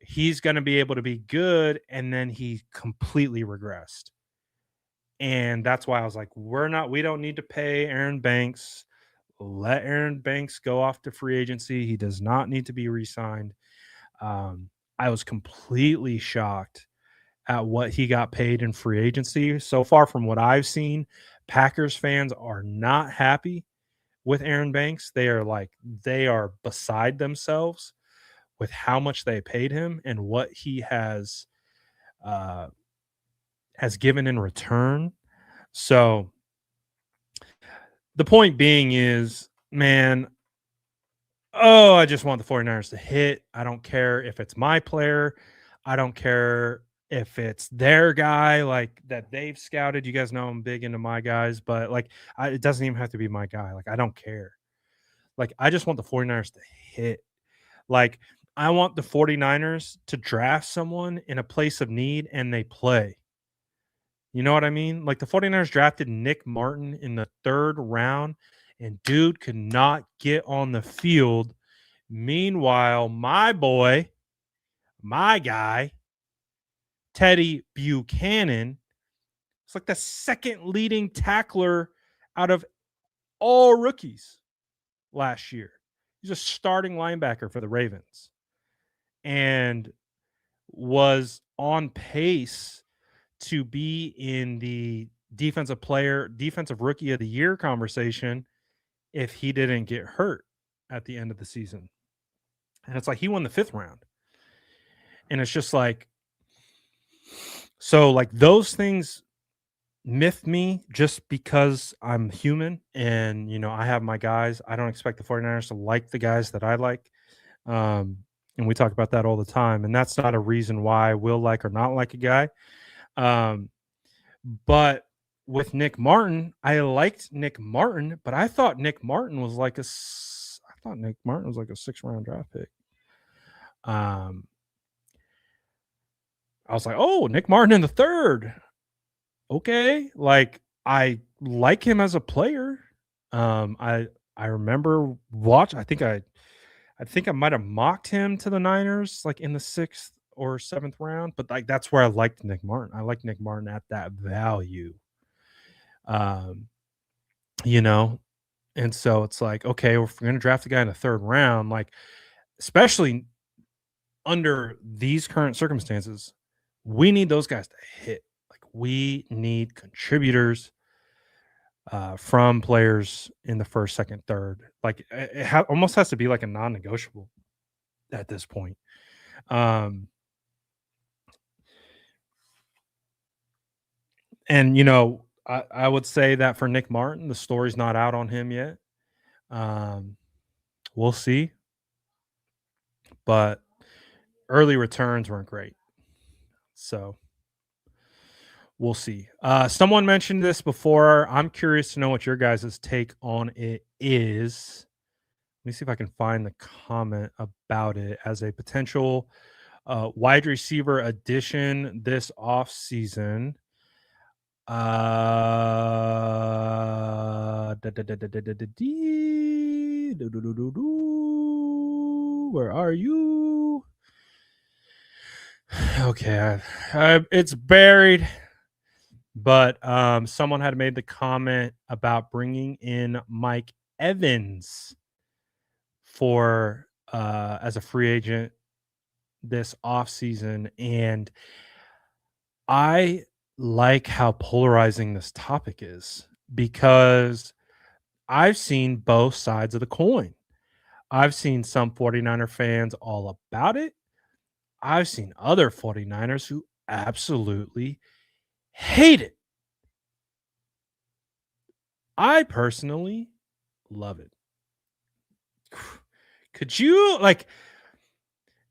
S1: he's going to be able to be good. And then he completely regressed. And that's why I was like, we don't need to pay Aaron Banks. Let Aaron Banks go off to free agency. He does not need to be re-signed. I was completely shocked at what he got paid in free agency. So far from what I've seen, Packers fans are not happy with Aaron Banks. They are beside themselves with how much they paid him and what he has given in return. So the point being is, man, I just want the 49ers to hit. I don't care if it's my player. I don't care if it's their guy like that they've scouted. You guys know I'm big into my guys, but like it doesn't even have to be my guy. Like I don't care. Like I just want the 49ers to hit. Like I want the 49ers to draft someone in a place of need and they play. You know what I mean? Like the 49ers drafted Nick Martin in the 3rd round and dude could not get on the field. Meanwhile, my boy, my guy, Teddy Buchanan, it's like the second leading tackler out of all rookies last year. He's a starting linebacker for the Ravens. and was on pace to be in the defensive rookie of the year conversation if he didn't get hurt at the end of the season. And it's like he won the 5th round. And it's just like, so like those things myth me just because I'm human and, I have my guys. I don't expect the 49ers to like the guys that I like. And we talk about that all the time. And that's not a reason why I will like or not like a guy. But with Nick Martin, I liked Nick Martin, but I thought Nick Martin was like a 6th round draft pick. I was like, oh, Nick Martin in the 3rd. Okay. Like I like him as a player. I remember I think I might have mocked him to the Niners like in the 6th or 7th round, but like that's where I liked Nick Martin. I liked Nick Martin at that value. And so it's like, okay, if we're going to draft a guy in the 3rd round, like especially under these current circumstances, we need those guys to hit. Like we need contributors from players in the 1st, 2nd, 3rd. Like it almost has to be like a non-negotiable at this point. And I would say that for Nick Martin, the story's not out on him yet. We'll see. But early returns weren't great. So we'll see. Someone mentioned this before. I'm curious to know what your guys' take on it is. Let me see if I can find the comment about it as a potential wide receiver addition this offseason. Where are you? Okay, it's buried. But someone had made the comment about bringing in Mike Evans for as a free agent this offseason. And I like how polarizing this topic is because I've seen both sides of the coin. I've seen some 49er fans all about it. I've seen other 49ers who absolutely hate it. I personally love it. Could you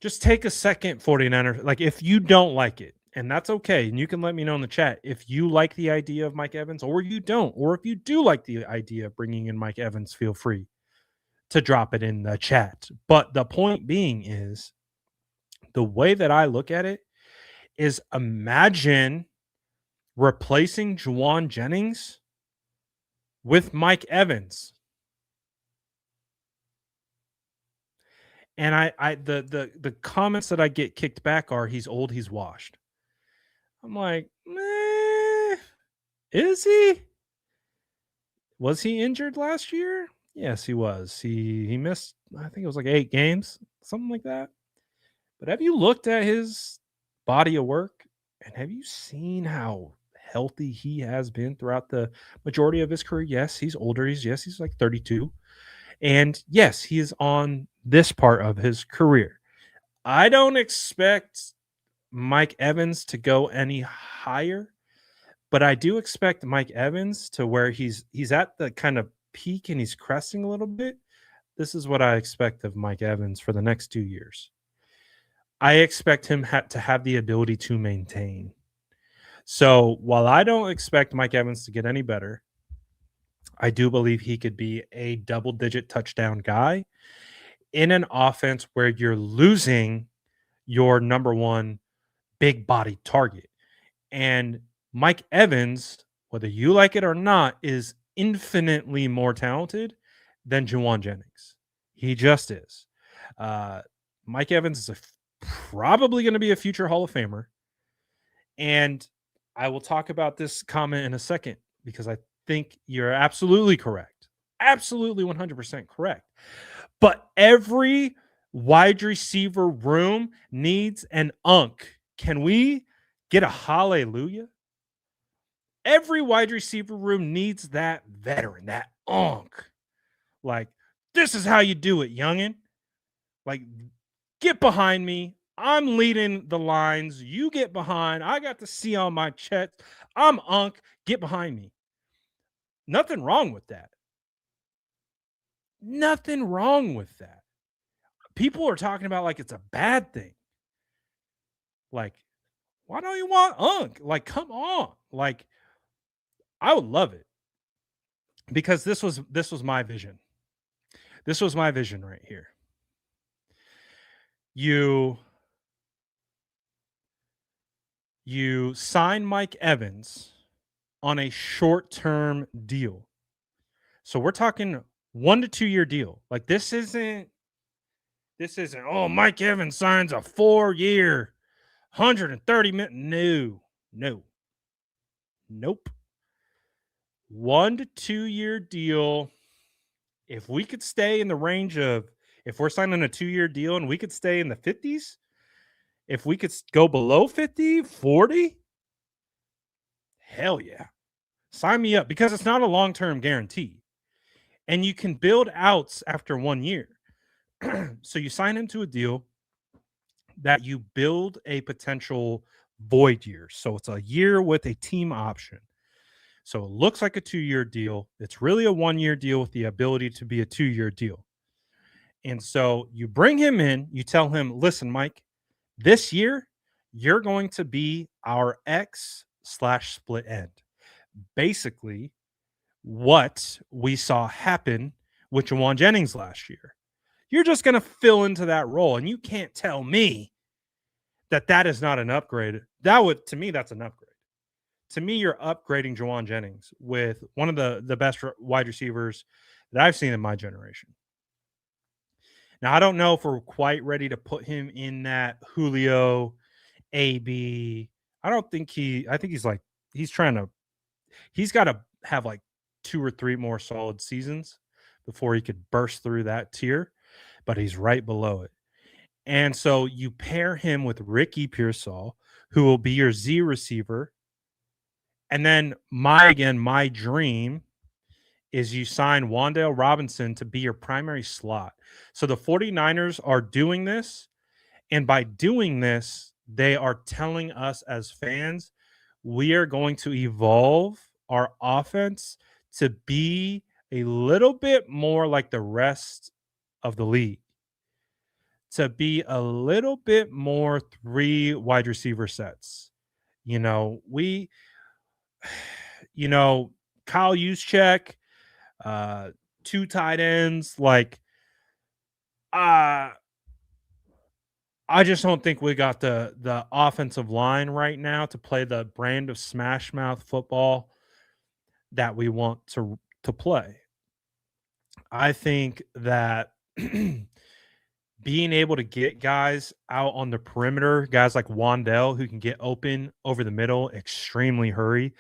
S1: just take a second, 49er, if you don't like it, and that's okay, and you can let me know in the chat if you like the idea of Mike Evans or you don't, or if you do like the idea of bringing in Mike Evans, feel free to drop it in the chat. But the point being is, the way that I look at it is, imagine replacing Juwan Jennings with Mike Evans. And the comments that I get kicked back are, he's old, he's washed. I'm like, is he? Was he injured last year? Yes, he was. He missed, I think it was 8 games, something like that. But have you looked at his body of work, and have you seen how healthy he has been throughout the majority of his career? Yes, he's older. He's 32. And yes, he is on this part of his career. I don't expect Mike Evans to go any higher, but I do expect Mike Evans to where he's at the kind of peak and he's cresting a little bit. This is what I expect of Mike Evans for the next 2 years. I expect him to have the ability to maintain. So while I don't expect Mike Evans to get any better, I do believe he could be a double-digit touchdown guy in an offense where you're losing your number one big body target. And Mike Evans, whether you like it or not, is infinitely more talented than Juwan Jennings. He just is. Mike Evans is probably going to be a future Hall of Famer. And I will talk about this comment in a second because I think you're absolutely correct. Absolutely 100% correct. But every wide receiver room needs an unk. Can we get a hallelujah? Every wide receiver room needs that veteran, that unk. Like, this is how you do it, youngin'. Like, get behind me. I'm leading the lines. You get behind. I got the C on my chest. I'm unk. Get behind me. Nothing wrong with that. Nothing wrong with that. People are talking about like it's a bad thing. Like, why don't you want unk? Like, come on. Like, I would love it because this was my vision. This was my vision right here. You you sign Mike Evans on a short-term deal. So we're talking 1 to 2 year deal. Like this isn't oh Mike Evans signs a 4 year 130 million. No, no, nope. 1 to 2 year deal. If we could stay in the range of if we're signing a 2 year deal and we could stay in the 50s, if we could go below 50, 40, hell yeah. Sign me up because it's not a long-term guarantee. And you can build outs after 1 year. So you sign into a deal that you build a potential void year. So it's a year with a team option. So it looks like a 2 year deal. It's really a 1 year deal with the ability to be a 2 year deal. And so you bring him in, you tell him, listen, Mike, this year you're going to be our X/split end. Basically, what we saw happen with Jawan Jennings last year. You're just going to fill into that role. And you can't tell me that that is not an upgrade. To me, that's an upgrade. To me, you're upgrading Jawan Jennings with one of the best wide receivers that I've seen in my generation. Now, I don't know if we're quite ready to put him in that Julio, AB. I think he's got to have like 2 or 3 more solid seasons before he could burst through that tier, but he's right below it. And so you pair him with Ricky Pearsall, who will be your Z receiver. And then my dream is you sign Wan'Dale Robinson to be your primary slot. So the 49ers are doing this. And by doing this, they are telling us as fans, we are going to evolve our offense to be a little bit more like the rest of the league, to be a little bit more 3 wide receiver sets. You know, you know, Kyle Juszczyk, 2 tight ends, like, I just don't think we got the offensive line right now to play the brand of smash mouth football that we want to play. I think that being able to get guys out on the perimeter, guys like Wandell who can get open over the middle, extremely hurry.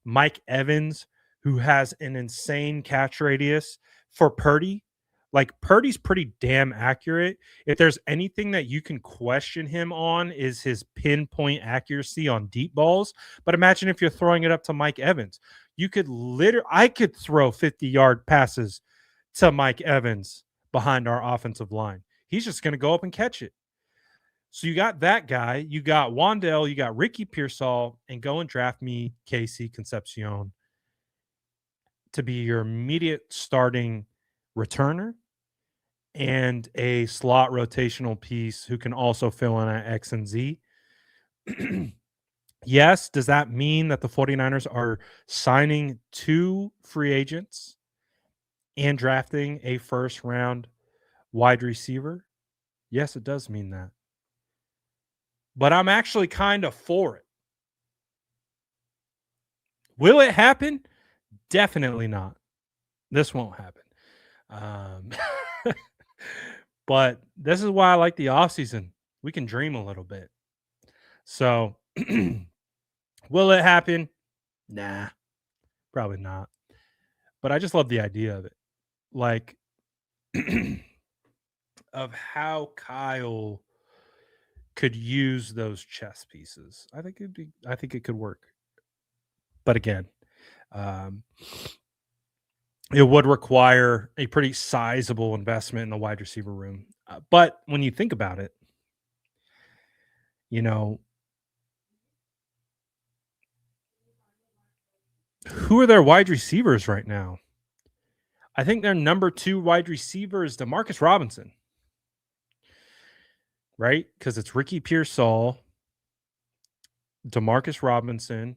S1: Mike Evans, who has an insane catch radius for Purdy. Like Purdy's pretty damn accurate. If there's anything that you can question him on is his pinpoint accuracy on deep balls. But imagine if you're throwing it up to Mike Evans. I could throw 50-yard passes to Mike Evans behind our offensive line. He's just going to go up and catch it. So you got that guy, you got Wandell, you got Ricky Pearsall, and go and draft me Casey Concepcion to be your immediate starting returner and a slot rotational piece who can also fill in at X and Z. Yes, does that mean that the 49ers are signing 2 free agents and drafting a first round wide receiver? Yes, it does mean that. But I'm actually kind of for it. Will it happen? Definitely not. This won't happen. But this is why I like the offseason. We can dream a little bit. So, will it happen? Nah, probably not. But I just love the idea of it. Like, of how Kyle could use those chess pieces. I think it could work. But again, um, it would require a pretty sizable investment in the wide receiver room. But when you think about it, you know, who are their wide receivers right now? I think their number 2 wide receiver is Demarcus Robinson, right? Because it's Ricky Pearsall, Demarcus Robinson,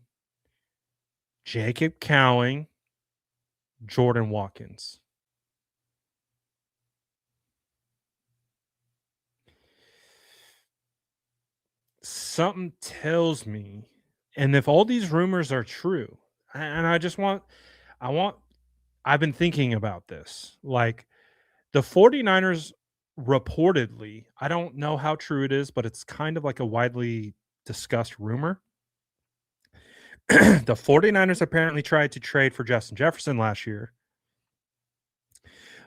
S1: Jacob Cowing, Jordan Watkins. Something tells me, and if all these rumors are true, and I've been thinking about this. Like the 49ers reportedly, I don't know how true it is, but it's kind of like a widely discussed rumor. The 49ers apparently tried to trade for Justin Jefferson last year.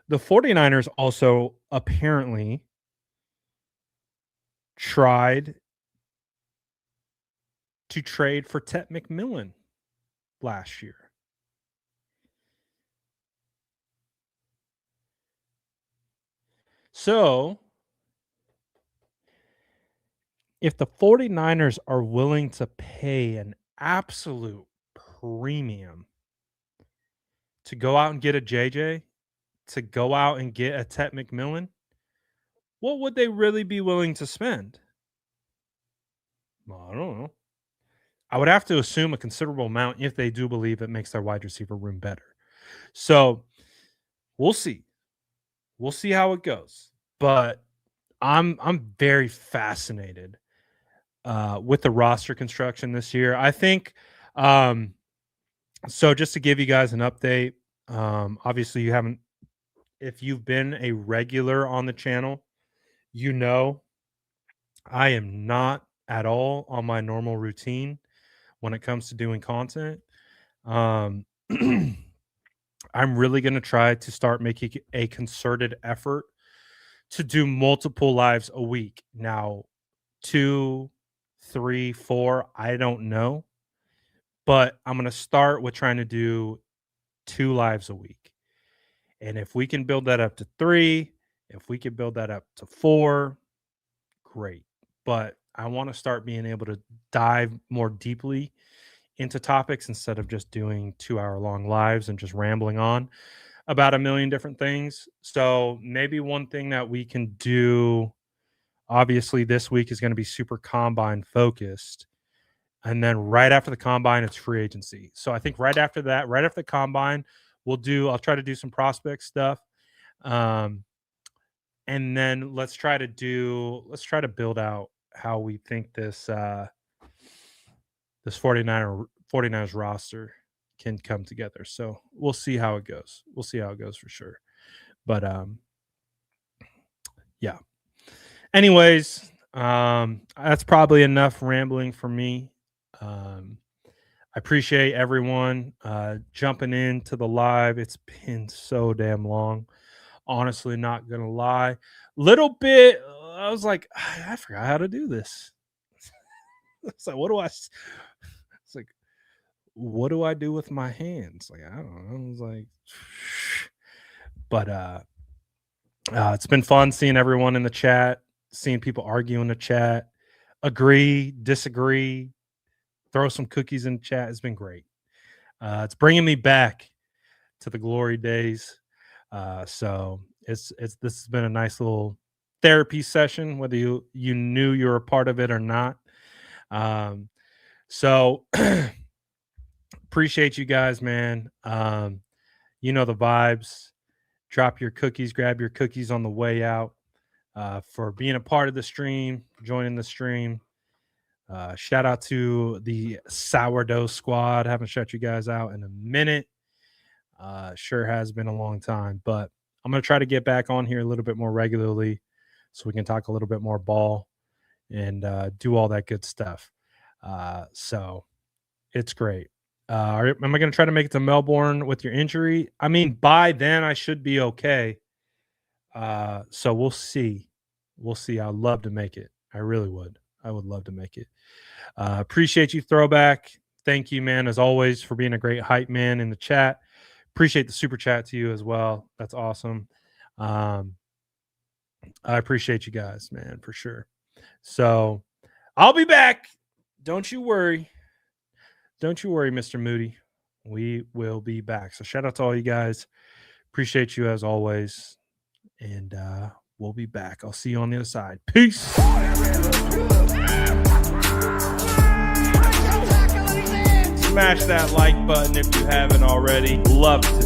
S1: The 49ers also apparently tried to trade for Tet McMillan last year. So, if the 49ers are willing to pay an absolute premium to go out and get a JJ, to go out and get a Tet McMillan, what would they really be willing to spend? Well, I don't know. I would have to assume a considerable amount if they do believe it makes their wide receiver room better. So we'll see. We'll see how it goes. But I'm very fascinated with the roster construction this year. I think so just to give you guys an update, obviously you haven't, if you've been a regular on the channel, you know I am not at all on my normal routine when it comes to doing content. I'm really going to try to start making a concerted effort to do multiple lives a week. Now, 2, 3, 4, I don't know. But I'm going to start with trying to do 2 lives a week. And if we can build that up to 3, if we can build that up to 4, great. But I want to start being able to dive more deeply into topics instead of just doing 2-hour long lives and just rambling on about a million different things. So maybe one thing that we can do, obviously this week is going to be super combine focused. And then right after the combine, it's free agency. So I think right after that, right after the combine, I'll try to do some prospect stuff. And then let's try to build out how we think this 49ers roster can come together. So we'll see how it goes. We'll see how it goes for sure. But yeah. Anyways, that's probably enough rambling for me. I appreciate everyone jumping into the live. It's been so damn long. Honestly, not gonna lie. Little bit, I was like, I forgot how to do this. It's like, it's like, what do I do with my hands? Like, I don't know. I was like, but it's been fun seeing everyone in the chat, seeing people argue in the chat, agree, disagree, throw some cookies in the chat. It's been great. It's bringing me back to the glory days. So this has been a nice little therapy session, whether you knew you were a part of it or not. So appreciate you guys, man. You know the vibes. Drop your cookies, grab your cookies on the way out. For being a part of the stream, joining the stream. Shout out to the sourdough squad. Haven't shut you guys out in a minute. Sure has been a long time, but I'm going to try to get back on here a little bit more regularly so we can talk a little bit more ball and do all that good stuff. So it's great. Am I going to try to make it to Melbourne with your injury? I mean, by then I should be okay. So we'll see. We'll see. I'd love to make it. I really would. I would love to make it. Appreciate you, Throwback. Thank you, man, as always, for being a great hype man in the chat. Appreciate the super chat to you as well. That's awesome. I appreciate you guys, man, for sure. So I'll be back. Don't you worry. Don't you worry, Mr. Moody. We will be back. So shout out to all you guys. Appreciate you as always. And we'll be back. I'll see you on the other side. Peace. Smash that like button if you haven't already. Love to